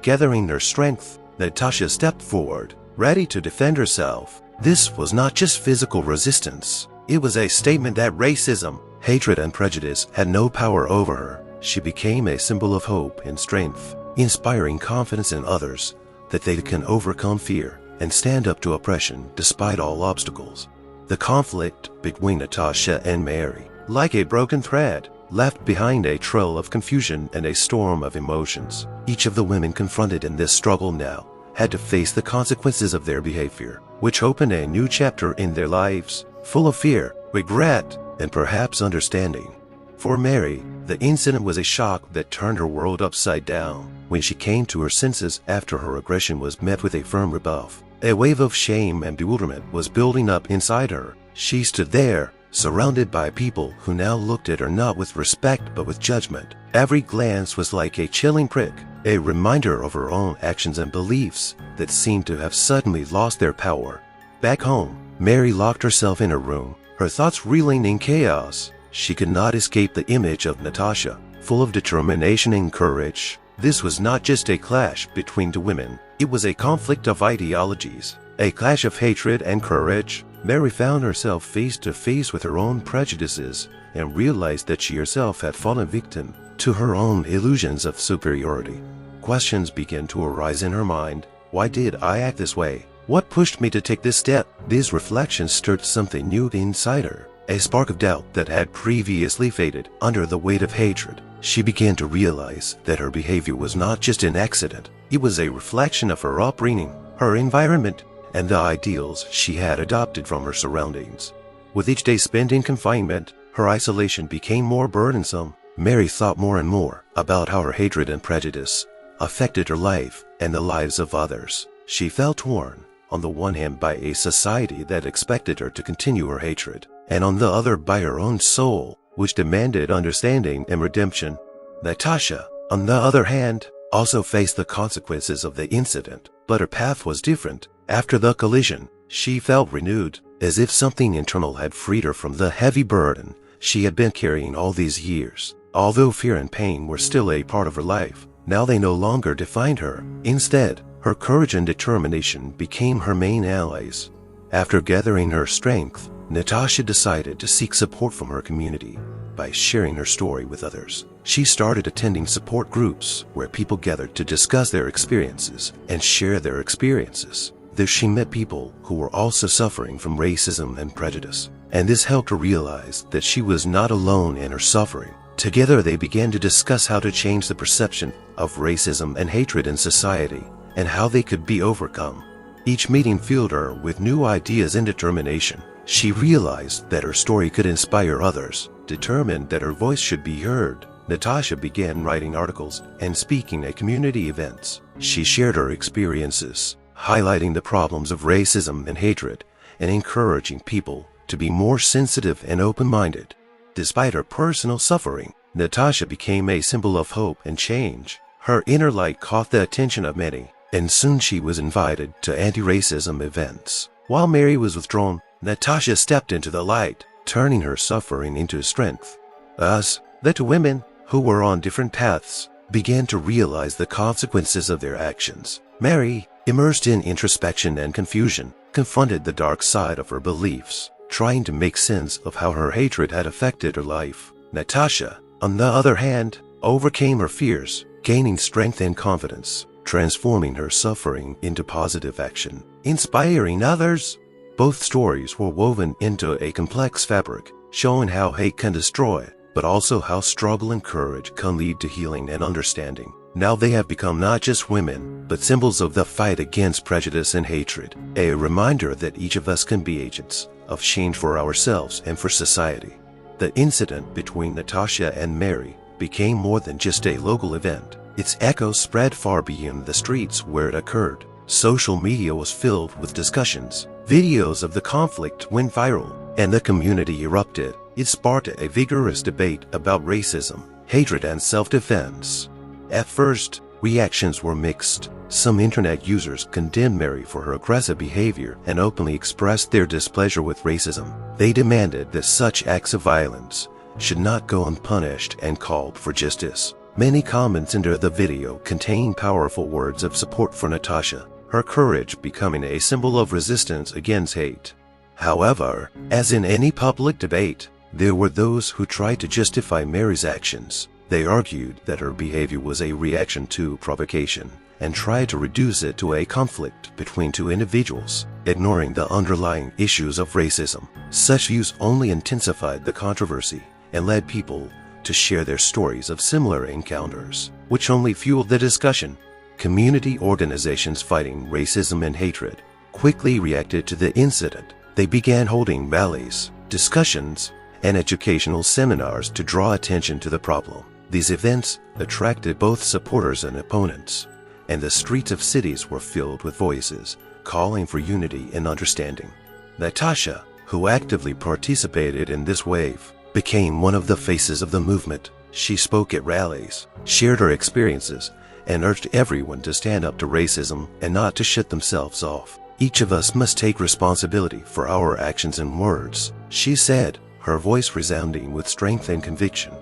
Gathering her strength, Natasha stepped forward, ready to defend herself. This was not just physical resistance. It was a statement that racism, hatred, and prejudice had no power over her. She became a symbol of hope and strength, inspiring confidence in others that they can overcome fear and stand up to oppression despite all obstacles. The conflict between Natasha and Mary, like a broken thread, left behind a trail of confusion and a storm of emotions. Each of the women confronted in this struggle now had to face the consequences of their behavior, which opened a new chapter in their lives, full of fear, regret, and perhaps understanding. For Mary, the incident was a shock that turned her world upside down. When she came to her senses after her aggression was met with a firm rebuff, a wave of shame and bewilderment was building up inside her. She stood there, surrounded by people who now looked at her not with respect but with judgment. Every glance was like a chilling prick, a reminder of her own actions and beliefs that seemed to have suddenly lost their power. Back home, Mary locked herself in her room, her thoughts reeling in chaos. She could not escape the image of Natasha, full of determination and courage. This was not just a clash between two women, it was a conflict of ideologies, a clash of hatred and courage. Mary found herself face to face with her own prejudices and realized that she herself had fallen victim to her own illusions of superiority. Questions began to arise in her mind. Why did I act this way? What pushed me to take this step? These reflections stirred something new inside her, a spark of doubt that had previously faded under the weight of hatred. She began to realize that her behavior was not just an accident. It was a reflection of her upbringing, her environment, and the ideals she had adopted from her surroundings. With each day spent in confinement, her isolation became more burdensome. Mary thought more and more about how her hatred and prejudice affected her life and the lives of others. She felt torn, on the one hand by a society that expected her to continue her hatred, and on the other by her own soul, which demanded understanding and redemption. Natasha, on the other hand, also faced the consequences of the incident, but her path was different. After the collision, she felt renewed, as if something internal had freed her from the heavy burden she had been carrying all these years. Although fear and pain were still a part of her life, now they no longer defined her. Instead, her courage and determination became her main allies. After gathering her strength, Natasha decided to seek support from her community by sharing her story with others. She started attending support groups where people gathered to discuss their experiences and share their experiences. There she met people who were also suffering from racism and prejudice, and this helped her realize that she was not alone in her suffering. Together they began to discuss how to change the perception of racism and hatred in society and how they could be overcome. Each meeting filled her with new ideas and determination. She realized that her story could inspire others. Determined that her voice should be heard, Natasha began writing articles and speaking at community events. She shared her experiences, highlighting the problems of racism and hatred, and encouraging people to be more sensitive and open-minded. Despite her personal suffering, Natasha became a symbol of hope and change. Her inner light caught the attention of many, and soon she was invited to anti-racism events. While Mary was withdrawn, Natasha stepped into the light, turning her suffering into strength. Thus, the two women, who were on different paths, began to realize the consequences of their actions. Mary, immersed in introspection and confusion, confronted the dark side of her beliefs, trying to make sense of how her hatred had affected her life. Natasha, on the other hand, overcame her fears, gaining strength and confidence, transforming her suffering into positive action, inspiring others. Both stories were woven into a complex fabric, showing how hate can destroy, but also how struggle and courage can lead to healing and understanding. Now they have become not just women, but symbols of the fight against prejudice and hatred, a reminder that each of us can be agents of change for ourselves and for society. The incident between Natasha and Mary became more than just a local event. Its echoes spread far beyond the streets where it occurred. Social media was filled with discussions. Videos of the conflict went viral, and the community erupted. It sparked a vigorous debate about racism, hatred, and self-defense. At first, reactions were mixed. Some internet users condemned Mary for her aggressive behavior and openly expressed their displeasure with racism. They demanded that such acts of violence should not go unpunished and called for justice. Many comments under the video contain powerful words of support for Natasha, her courage becoming a symbol of resistance against hate. However, as in any public debate, there were those who tried to justify Mary's actions. They argued that her behavior was a reaction to provocation and tried to reduce it to a conflict between two individuals, ignoring the underlying issues of racism. Such views only intensified the controversy and led people to share their stories of similar encounters, which only fueled the discussion. Community organizations fighting racism and hatred quickly reacted to the incident. They began holding rallies, discussions, and educational seminars to draw attention to the problem. These events attracted both supporters and opponents, and the streets of cities were filled with voices calling for unity and understanding. Natasha, who actively participated in this wave, became one of the faces of the movement. She spoke at rallies, shared her experiences, and urged everyone to stand up to racism and not to shut themselves off. Each of us must take responsibility for our actions and words, she said, her voice resounding with strength and conviction.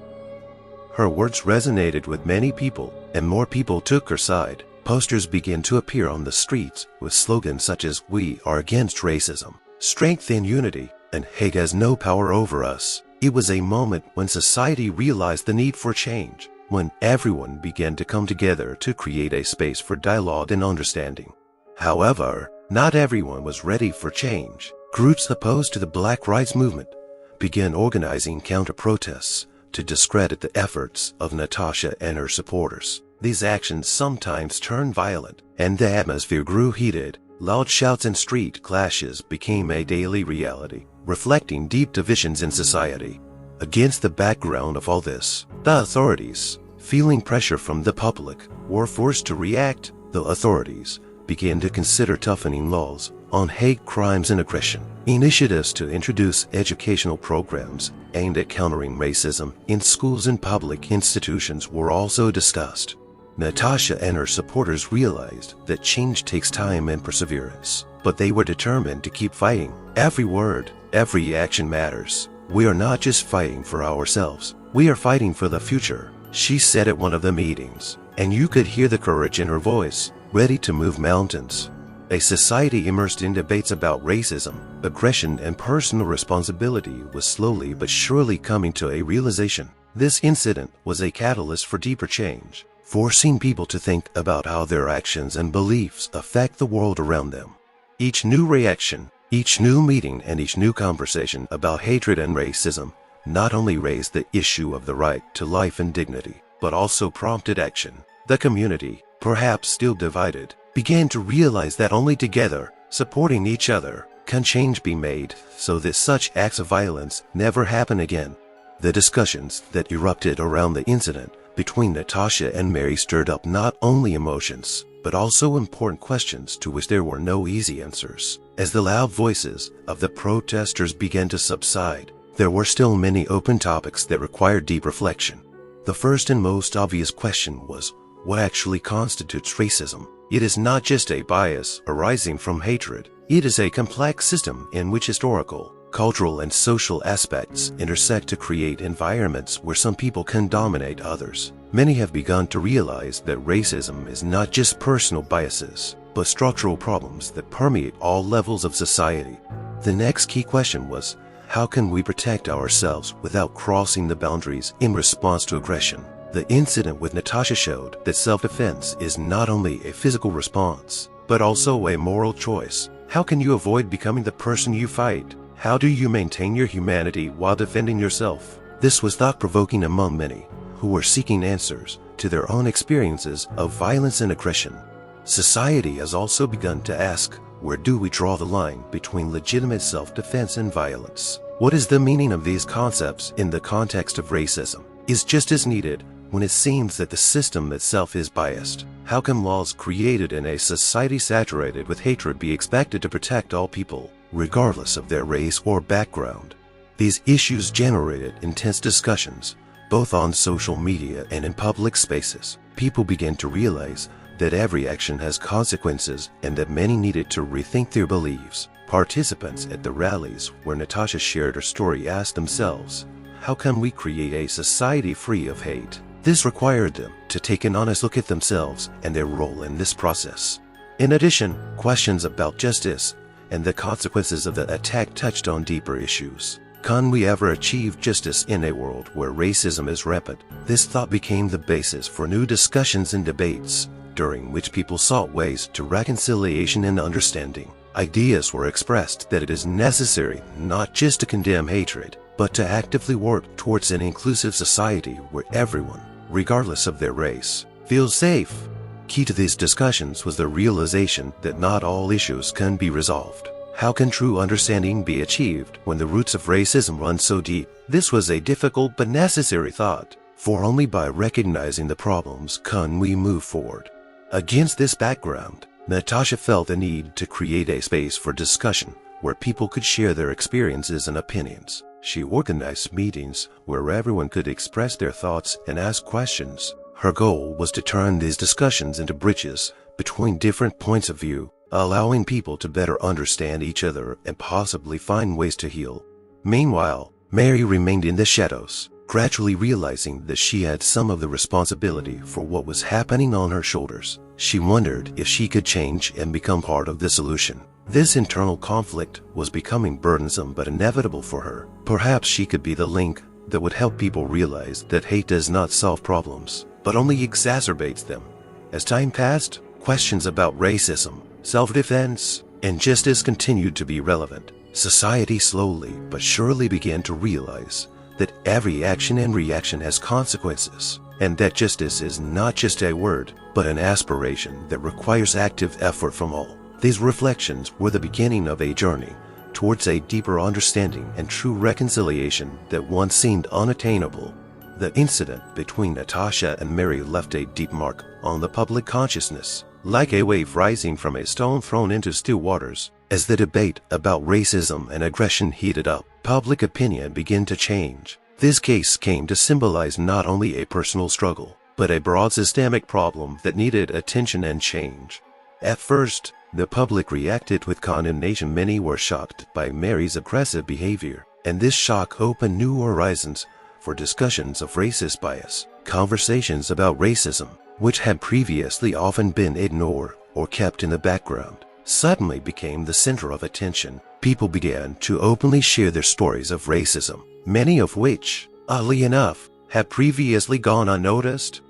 Her words resonated with many people, and more people took her side. Posters began to appear on the streets with slogans such as "We are against racism," "Strength and unity," and "Hate has no power over us." It was a moment when society realized the need for change, when everyone began to come together to create a space for dialogue and understanding. However, not everyone was ready for change. Groups opposed to the Black Rights Movement began organizing counter-protests to discredit the efforts of Natasha and her supporters. These actions sometimes turned violent, and the atmosphere grew heated. Loud shouts and street clashes became a daily reality, reflecting deep divisions in society. Against the background of all this, the authorities, feeling pressure from the public, were forced to react. The authorities began to consider toughening laws on hate crimes and aggression. Initiatives to introduce educational programs aimed at countering racism in schools and public institutions were also discussed. Natasha and her supporters realized that change takes time and perseverance, but they were determined to keep fighting. Every word, every action matters. We are not just fighting for ourselves, we are fighting for the future, she said at one of the meetings, and you could hear the courage in her voice, ready to move mountains. A society immersed in debates about racism, aggression, and personal responsibility was slowly but surely coming to a realization. This incident was a catalyst for deeper change, forcing people to think about how their actions and beliefs affect the world around them. Each new reaction, each new meeting, and each new conversation about hatred and racism not only raised the issue of the right to life and dignity, but also prompted action. The community, perhaps still divided, began to realize that only together, supporting each other, can change be made so that such acts of violence never happen again. The discussions that erupted around the incident between Natasha and Mary stirred up not only emotions, but also important questions to which there were no easy answers. As the loud voices of the protesters began to subside, there were still many open topics that required deep reflection. The first and most obvious question was, what actually constitutes racism? It is not just a bias arising from hatred. It is a complex system in which historical, cultural, and social aspects intersect to create environments where some people can dominate others. Many have begun to realize that racism is not just personal biases, but structural problems that permeate all levels of society. The next key question was, how can we protect ourselves without crossing the boundaries in response to aggression? The incident with Natasha showed that self-defense is not only a physical response, but also a moral choice. How can you avoid becoming the person you fight? How do you maintain your humanity while defending yourself? This was thought-provoking among many who were seeking answers to their own experiences of violence and aggression. Society has also begun to ask, where do we draw the line between legitimate self-defense and violence? What is the meaning of these concepts in the context of racism? Is justice needed when it seems that the system itself is biased? How can laws created in a society saturated with hatred be expected to protect all people, regardless of their race or background? These issues generated intense discussions, both on social media and in public spaces. People began to realize that every action has consequences and that many needed to rethink their beliefs. Participants at the rallies where Natasha shared her story asked themselves, how can we create a society free of hate? This required them to take an honest look at themselves and their role in this process. In addition, questions about justice and the consequences of the attack touched on deeper issues. Can we ever achieve justice in a world where racism is rampant? This thought became the basis for new discussions and debates, during which people sought ways to reconciliation and understanding. Ideas were expressed that it is necessary not just to condemn hatred, but to actively work towards an inclusive society where everyone, regardless of their race, feels safe. Key to these discussions was the realization that not all issues can be resolved. How can true understanding be achieved when the roots of racism run so deep? This was a difficult but necessary thought, for only by recognizing the problems can we move forward. Against this background, Natasha felt the need to create a space for discussion where people could share their experiences and opinions. She organized meetings where everyone could express their thoughts and ask questions. Her goal was to turn these discussions into bridges between different points of view, allowing people to better understand each other and possibly find ways to heal. Meanwhile, Mary remained in the shadows, gradually realizing that she had some of the responsibility for what was happening on her shoulders. She wondered if she could change and become part of the solution. This internal conflict was becoming burdensome but inevitable for her. Perhaps she could be the link that would help people realize that hate does not solve problems, but only exacerbates them. As time passed, questions about racism, self-defense, and justice continued to be relevant. Society slowly but surely began to realize that every action and reaction has consequences, and that justice is not just a word, but an aspiration that requires active effort from all. These reflections were the beginning of a journey towards a deeper understanding and true reconciliation that once seemed unattainable. The incident between Natasha and Mary left a deep mark on the public consciousness, like a wave rising from a stone thrown into still waters. As the debate about racism and aggression heated up, public opinion began to change. This case came to symbolize not only a personal struggle, but a broad systemic problem that needed attention and change. At first, the public reacted with condemnation. Many were shocked by Mary's aggressive behavior, and this shock opened new horizons for discussions of racist bias. Conversations about racism, which had previously often been ignored or kept in the background, suddenly became the center of attention. People began to openly share their stories of racism, many of which, oddly enough, had previously gone unnoticed.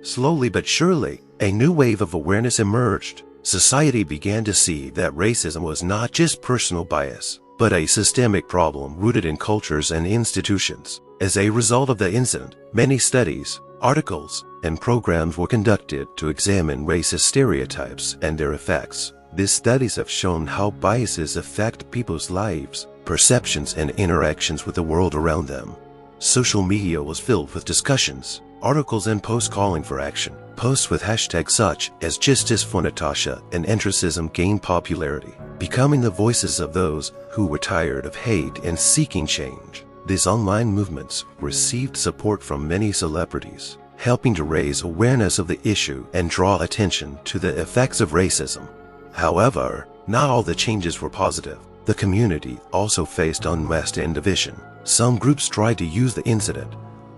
Slowly but surely, a new wave of awareness emerged. Society began to see that racism was not just personal bias, but a systemic problem rooted in cultures and institutions. As a result of the incident, many studies, articles, and programs were conducted to examine racist stereotypes and their effects. These studies have shown how biases affect people's lives, perceptions, and interactions with the world around them. Social media was filled with discussions, articles, and posts calling for action. Posts with hashtags such as Justice for Natasha and Racism gained popularity, becoming the voices of those who were tired of hate and seeking change. These online movements received support from many celebrities, helping to raise awareness of the issue and draw attention to the effects of racism. However, not all the changes were positive. The community also faced unrest and division. Some groups tried to use the incident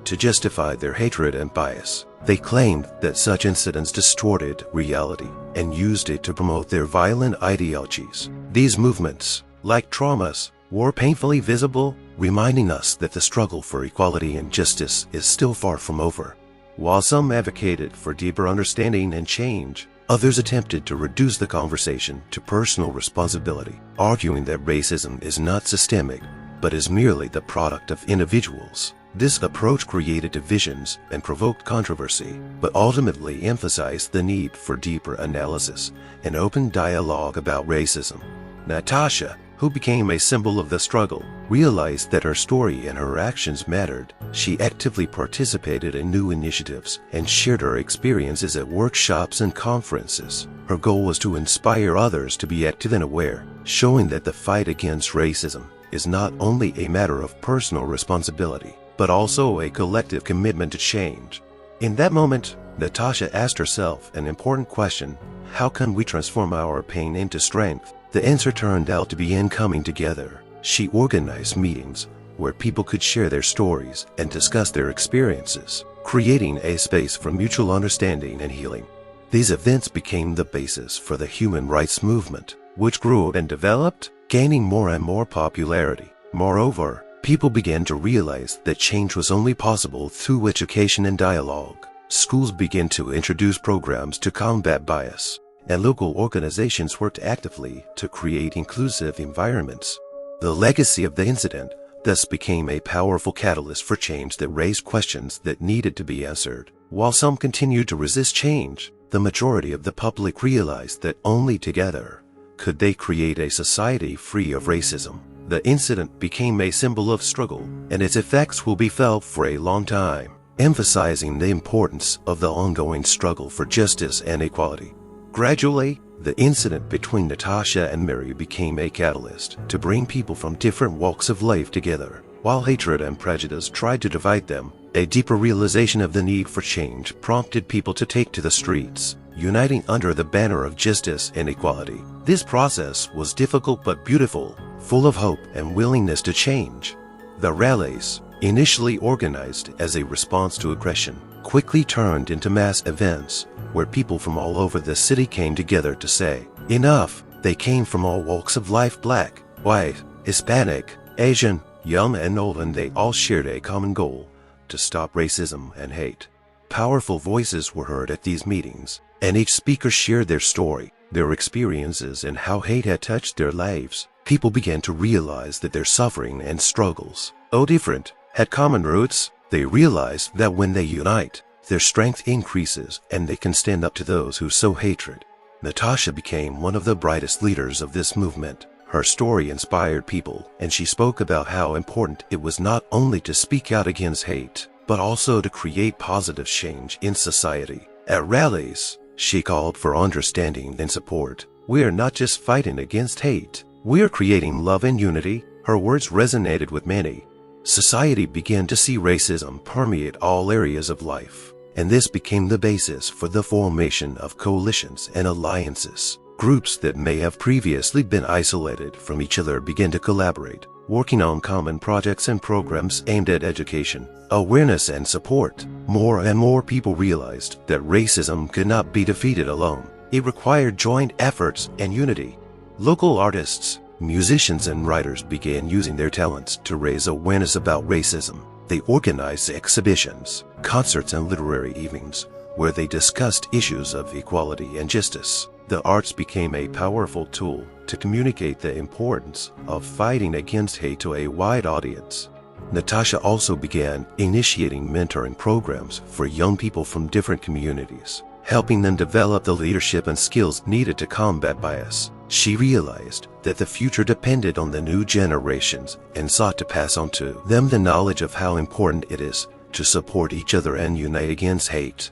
to justify their hatred and bias. They claimed that such incidents distorted reality and used it to promote their violent ideologies. These movements, like traumas, were painfully visible, reminding us that the struggle for equality and justice is still far from over. While some advocated for deeper understanding and change, others attempted to reduce the conversation to personal responsibility, arguing that racism is not systemic, but is merely the product of individuals. This approach created divisions and provoked controversy, but ultimately emphasized the need for deeper analysis and open dialogue about racism. Natasha, who became a symbol of the struggle, realized that her story and her actions mattered. She actively participated in new initiatives and shared her experiences at workshops and conferences. Her goal was to inspire others to be active and aware, showing that the fight against racism is not only a matter of personal responsibility, but also a collective commitment to change. In that moment, Natasha asked herself an important question: how can we transform our pain into strength? The answer turned out to be in coming together. She organized meetings where people could share their stories and discuss their experiences, creating a space for mutual understanding and healing. These events became the basis for the human rights movement, which grew and developed, gaining more and more popularity. Moreover, people began to realize that change was only possible through education and dialogue. Schools began to introduce programs to combat bias, and local organizations worked actively to create inclusive environments. The legacy of the incident thus became a powerful catalyst for change that raised questions that needed to be answered. While some continued to resist change, the majority of the public realized that only together could they create a society free of racism. The incident became a symbol of struggle, and its effects will be felt for a long time, emphasizing the importance of the ongoing struggle for justice and equality. Gradually, the incident between Natasha and Mary became a catalyst to bring people from different walks of life together. While hatred and prejudice tried to divide them, a deeper realization of the need for change prompted people to take to the streets, uniting under the banner of justice and equality. This process was difficult but beautiful, full of hope and willingness to change. The rallies, initially organized as a response to aggression, quickly turned into mass events where people from all over the city came together to say, "Enough!" They came from all walks of life: black, white, Hispanic, Asian, young and old, and they all shared a common goal: to stop racism and hate. Powerful voices were heard at these meetings, and each speaker shared their story, their experiences, and how hate had touched their lives. People began to realize that their suffering and struggles, though different, had common roots. They realized that when they unite, their strength increases and they can stand up to those who sow hatred. Natasha became one of the brightest leaders of this movement. Her story inspired people, and she spoke about how important it was not only to speak out against hate, but also to create positive change in society. At rallies, she called for understanding and support. "We are not just fighting against hate, we are creating love and unity." Her words resonated with many. Society began to see racism permeate all areas of life, and this became the basis for the formation of coalitions and alliances. Groups that may have previously been isolated from each other began to collaborate, working on common projects and programs aimed at education, awareness, and support. More and more people realized that racism could not be defeated alone. It required joint efforts and unity. Local artists, musicians, and writers began using their talents to raise awareness about racism. They organized exhibitions, concerts, and literary evenings where they discussed issues of equality and justice. The arts became a powerful tool to communicate the importance of fighting against hate to a wide audience. Natasha also began initiating mentoring programs for young people from different communities, helping them develop the leadership and skills needed to combat bias. She realized that the future depended on the new generations and sought to pass on to them the knowledge of how important it is to support each other and unite against hate.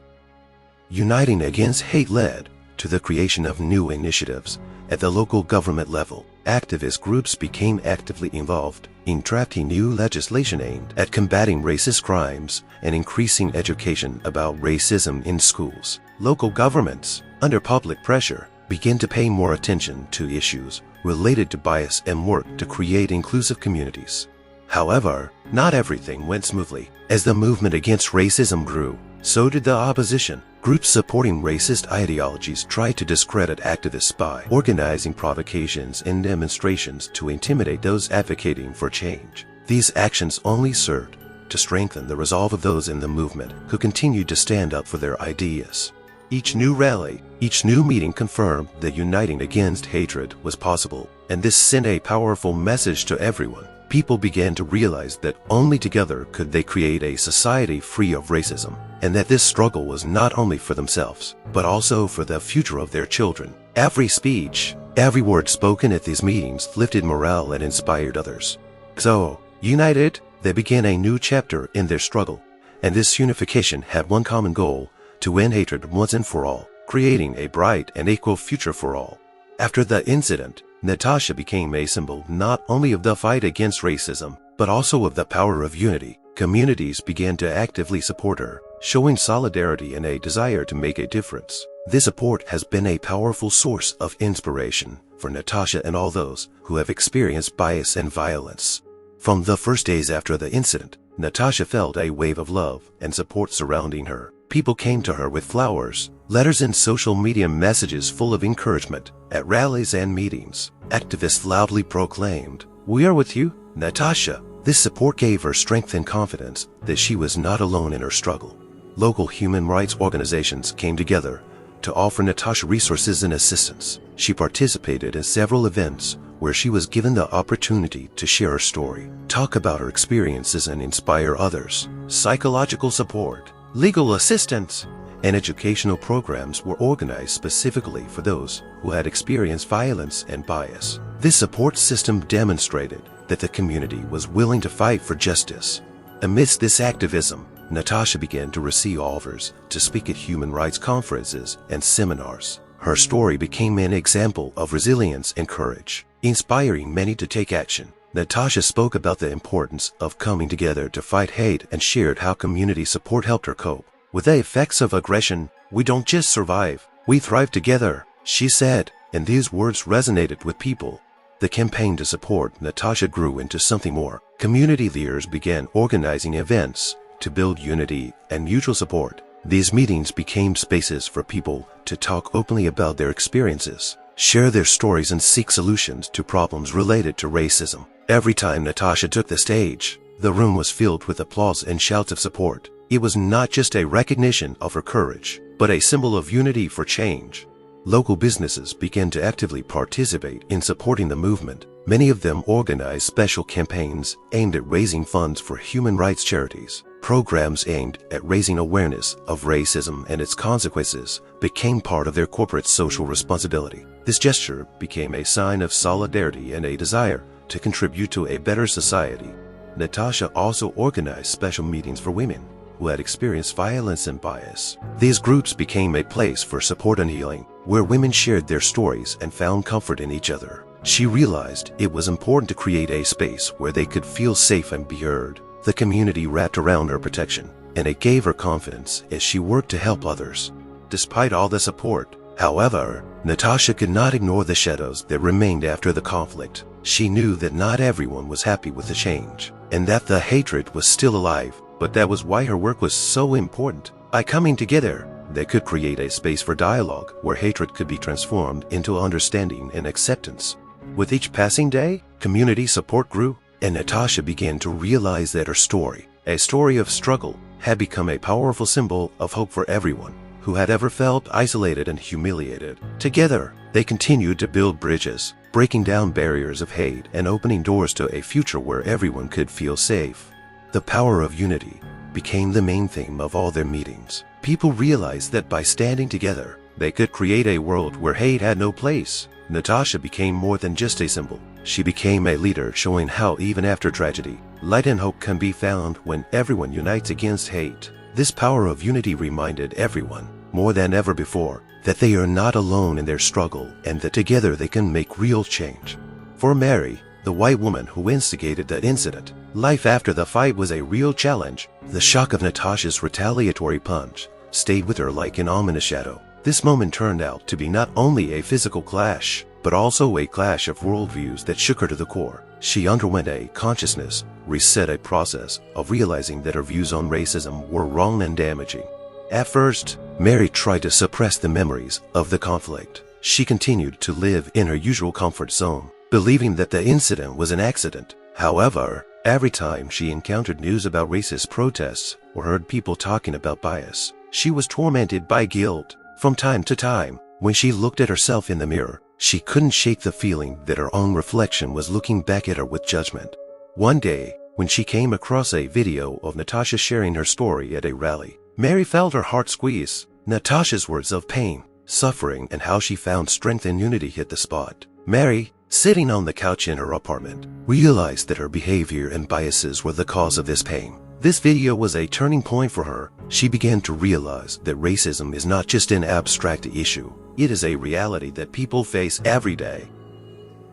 Uniting against hate led to the creation of new initiatives at the local government level. Activist groups became actively involved in drafting new legislation aimed at combating racist crimes and increasing education about racism in schools. Local governments, under public pressure, began to pay more attention to issues related to bias and work to create inclusive communities. However, not everything went smoothly. As the movement against racism grew, so did the opposition. Groups supporting racist ideologies tried to discredit activists by organizing provocations and demonstrations to intimidate those advocating for change. These actions only served to strengthen the resolve of those in the movement who continued to stand up for their ideas. Each new rally, each new meeting confirmed that uniting against hatred was possible, and this sent a powerful message to everyone. People began to realize that only together could they create a society free of racism, and that this struggle was not only for themselves, but also for the future of their children. Every speech, every word spoken at these meetings lifted morale and inspired others. So, united, they began a new chapter in their struggle, and this unification had one common goal: to end hatred once and for all, creating a bright and equal future for all. After the incident, Natasha became a symbol not only of the fight against racism, but also of the power of unity. Communities began to actively support her, showing solidarity and a desire to make a difference. This support has been a powerful source of inspiration for Natasha and all those who have experienced bias and violence. From the first days after the incident, Natasha felt a wave of love and support surrounding her. People came to her with flowers, letters, and social media messages full of encouragement. At rallies and meetings, activists loudly proclaimed, "We are with you, Natasha." This support gave her strength and confidence that she was not alone in her struggle. Local human rights organizations came together to offer Natasha resources and assistance. She participated in several events where she was given the opportunity to share her story, talk about her experiences, and inspire others. Psychological support, legal assistance, and educational programs were organized specifically for those who had experienced violence and bias. This support system demonstrated that the community was willing to fight for justice. Amidst this activism, Natasha began to receive offers to speak at human rights conferences and seminars. Her story became an example of resilience and courage, inspiring many to take action. Natasha spoke about the importance of coming together to fight hate and shared how community support helped her cope with the effects of aggression. "We don't just survive, we thrive together," she said, and these words resonated with people. The campaign to support Natasha grew into something more. Community leaders began organizing events to build unity and mutual support. These meetings became spaces for people to talk openly about their experiences, share their stories, and seek solutions to problems related to racism. Every time Natasha took the stage, the room was filled with applause and shouts of support. It was not just a recognition of her courage, but a symbol of unity for change. Local businesses began to actively participate in supporting the movement. Many of them organized special campaigns aimed at raising funds for human rights charities. Programs aimed at raising awareness of racism and its consequences became part of their corporate social responsibility. This gesture became a sign of solidarity and a desire to contribute to a better society. Natasha also organized special meetings for women who had experienced violence and bias. These groups became a place for support and healing, where women shared their stories and found comfort in each other. She realized it was important to create a space where they could feel safe and be heard. The community wrapped around her protection, and it gave her confidence as she worked to help others. Despite all the support, however, Natasha could not ignore the shadows that remained after the conflict. She knew that not everyone was happy with the change, and that the hatred was still alive. But that was why her work was so important. By coming together, they could create a space for dialogue where hatred could be transformed into understanding and acceptance. With each passing day, community support grew, and Natasha began to realize that her story, a story of struggle, had become a powerful symbol of hope for everyone who had ever felt isolated and humiliated. Together, they continued to build bridges, breaking down barriers of hate and opening doors to a future where everyone could feel safe. The power of unity became the main theme of all their meetings. People realized that by standing together, they could create a world where hate had no place. Natasha became more than just a symbol. She became a leader, showing how even after tragedy, light and hope can be found when everyone unites against hate. This power of unity reminded everyone, more than ever before, that they are not alone in their struggle and that together they can make real change. For Mary, the white woman who instigated the incident, life after the fight was a real challenge. The shock of Natasha's retaliatory punch stayed with her like an ominous shadow. This moment turned out to be not only a physical clash, but also a clash of worldviews that shook her to the core. She underwent a consciousness reset, a process of realizing that her views on racism were wrong and damaging. At first, Mary tried to suppress the memories of the conflict. She continued to live in her usual comfort zone, believing that the incident was an accident. However, every time she encountered news about racist protests or heard people talking about bias, she was tormented by guilt. From time to time, when she looked at herself in the mirror, she couldn't shake the feeling that her own reflection was looking back at her with judgment. One day, when she came across a video of Natasha sharing her story at a rally, Mary felt her heart squeeze. Natasha's words of pain, suffering, and how she found strength and unity hit the spot. Mary, sitting on the couch in her apartment, realized that her behavior and biases were the cause of this pain. This video was a turning point for her. She began to realize that racism is not just an abstract issue. It is a reality that people face every day.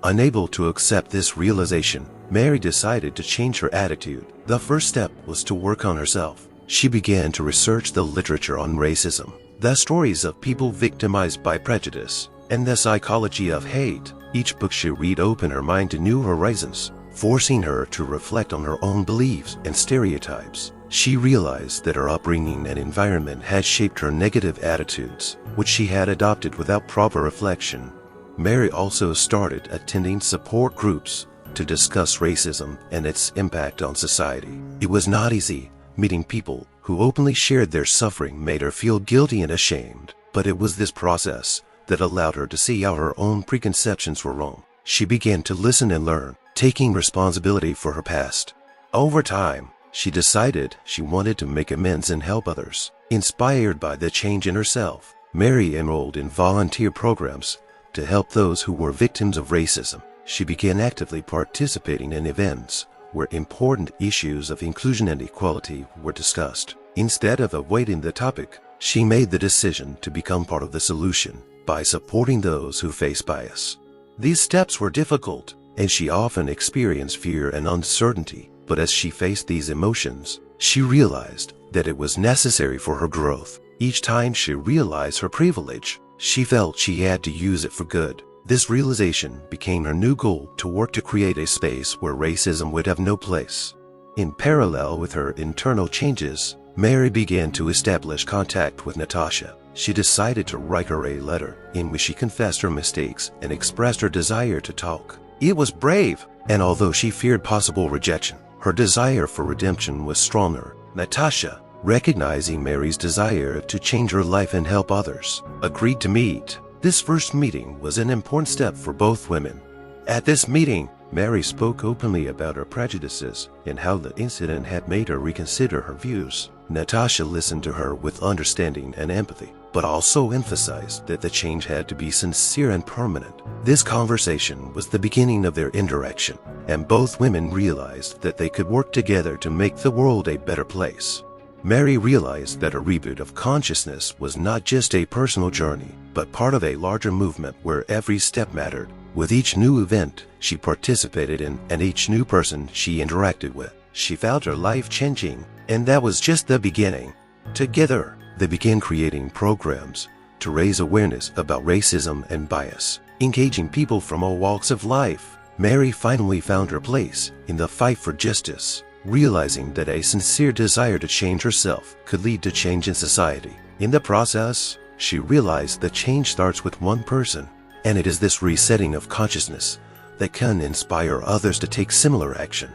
Unable to accept this realization, Mary decided to change her attitude. The first step was to work on herself. She began to research the literature on racism, the stories of people victimized by prejudice, and the psychology of hate. Each book she read opened her mind to new horizons, forcing her to reflect on her own beliefs and stereotypes. She realized that her upbringing and environment had shaped her negative attitudes, which she had adopted without proper reflection. Mary also started attending support groups to discuss racism and its impact on society. It was not easy. Meeting people who openly shared their suffering made her feel guilty and ashamed, but it was this process that allowed her to see how her own preconceptions were wrong. She began to listen and learn, taking responsibility for her past. Over time, she decided she wanted to make amends and help others. Inspired by the change in herself, Mary enrolled in volunteer programs to help those who were victims of racism. She began actively participating in events where important issues of inclusion and equality were discussed. Instead of avoiding the topic, she made the decision to become part of the solution by supporting those who face bias. These steps were difficult, and she often experienced fear and uncertainty, but as she faced these emotions, she realized that it was necessary for her growth. Each time she realized her privilege, she felt she had to use it for good. This realization became her new goal to work to create a space where racism would have no place. In parallel with her internal changes, Mary began to establish contact with Natasha. She decided to write her a letter in which she confessed her mistakes and expressed her desire to talk. It was brave, and although she feared possible rejection, her desire for redemption was stronger. Natasha, recognizing Mary's desire to change her life and help others, agreed to meet. This first meeting was an important step for both women. At this meeting, Mary spoke openly about her prejudices and how the incident had made her reconsider her views. Natasha listened to her with understanding and empathy, but also emphasized that the change had to be sincere and permanent. This conversation was the beginning of their interaction, and both women realized that they could work together to make the world a better place. Mary realized that a reboot of consciousness was not just a personal journey, but part of a larger movement where every step mattered. With each new event she participated in and each new person she interacted with, she felt her life changing, and that was just the beginning. Together, they began creating programs to raise awareness about racism and bias, engaging people from all walks of life. Mary finally found her place in the fight for justice. realizing that a sincere desire to change herself could lead to change in society. In the process, she realized that change starts with one person, and it is this resetting of consciousness that can inspire others to take similar action.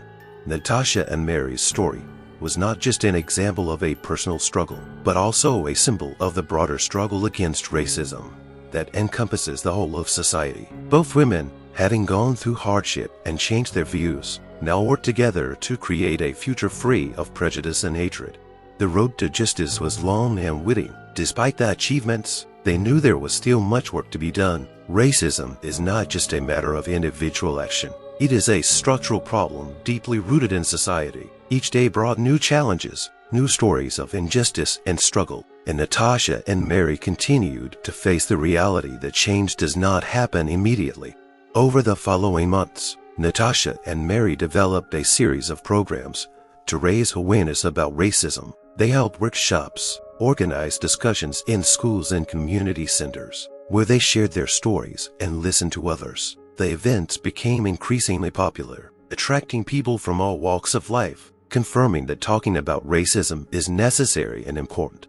Natasha and Mary's story was not just an example of a personal struggle, but also a symbol of the broader struggle against racism that encompasses the whole of society. Both women, having gone through hardship and changed their views, now work together to create a future free of prejudice and hatred. The road to justice was long and winding. Despite the achievements, they knew there was still much work to be done. Racism is not just a matter of individual action. It is a structural problem deeply rooted in society. Each day brought new challenges, new stories of injustice and struggle, and Natasha and Mary continued to face the reality that change does not happen immediately. Over the following months, Natasha and Mary developed a series of programs to raise awareness about racism. They held workshops, organized discussions in schools and community centers, where they shared their stories and listened to others. The events became increasingly popular, attracting people from all walks of life, confirming that talking about racism is necessary and important.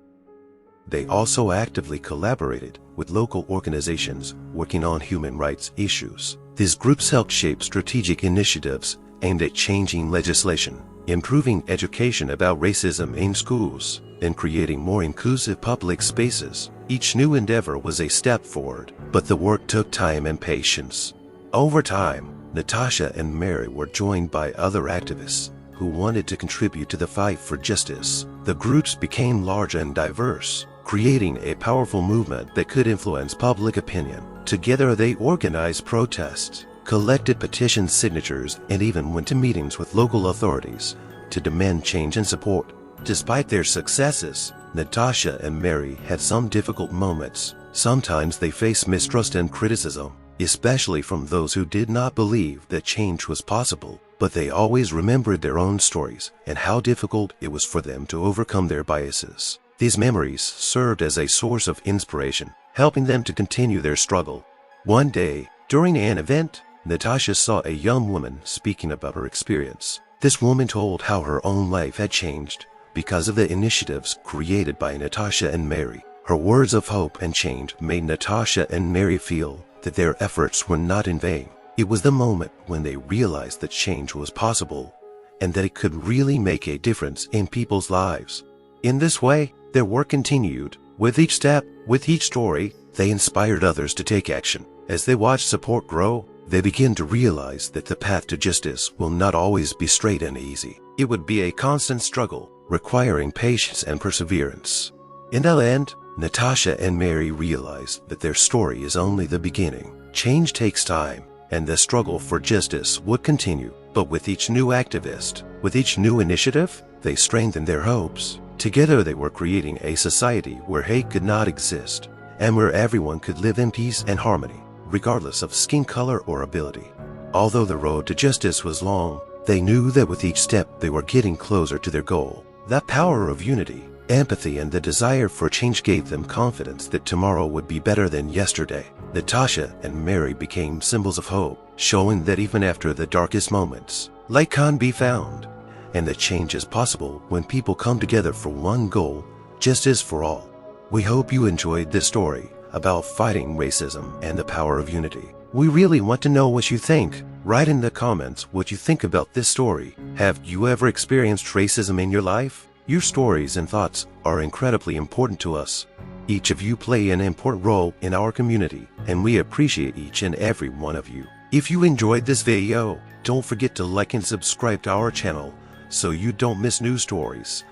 They also actively collaborated with local organizations working on human rights issues. These groups helped shape strategic initiatives aimed at changing legislation, improving education about racism in schools, and creating more inclusive public spaces. Each new endeavor was a step forward, but the work took time and patience. Over time, Natasha and Mary were joined by other activists who wanted to contribute to the fight for justice. The groups became large and diverse, creating a powerful movement that could influence public opinion. Together they organized protests, collected petition signatures, and even went to meetings with local authorities to demand change and support. Despite their successes, Natasha and Mary had some difficult moments. Sometimes they faced mistrust and criticism, especially from those who did not believe that change was possible. But they always remembered their own stories and how difficult it was for them to overcome their biases. These memories served as a source of inspiration, helping them to continue their struggle. One day, during an event, Natasha saw a young woman speaking about her experience. This woman told how her own life had changed because of the initiatives created by Natasha and Mary. Her words of hope and change made Natasha and Mary feel that their efforts were not in vain. It was the moment when they realized that change was possible and that it could really make a difference in people's lives. In this way, their work continued. With each step, with each story, they inspired others to take action. As they watched support grow, they began to realize that the path to justice will not always be straight and easy. It would be a constant struggle, requiring patience and perseverance. In the end, Natasha and Mary realized that their story is only the beginning. Change takes time, and the struggle for justice would continue. But with each new activist, with each new initiative, they strengthened their hopes. Together they were creating a society where hate could not exist, and where everyone could live in peace and harmony, regardless of skin color or ability. Although the road to justice was long, they knew that with each step they were getting closer to their goal. That power of unity, empathy, and the desire for change gave them confidence that tomorrow would be better than yesterday. Natasha and Mary became symbols of hope, showing that even after the darkest moments, light can be found, and that change is possible when people come together for one goal, justice for all. We hope you enjoyed this story about fighting racism and the power of unity. We really want to know what you think. Write in the comments what you think about this story. Have you ever experienced racism in your life? Your stories and thoughts are incredibly important to us. Each of you play an important role in our community, and we appreciate each and every one of you. If you enjoyed this video, don't forget to like and subscribe to our channel so you don't miss new stories.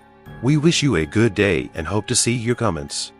We wish you a good day and hope to see your comments.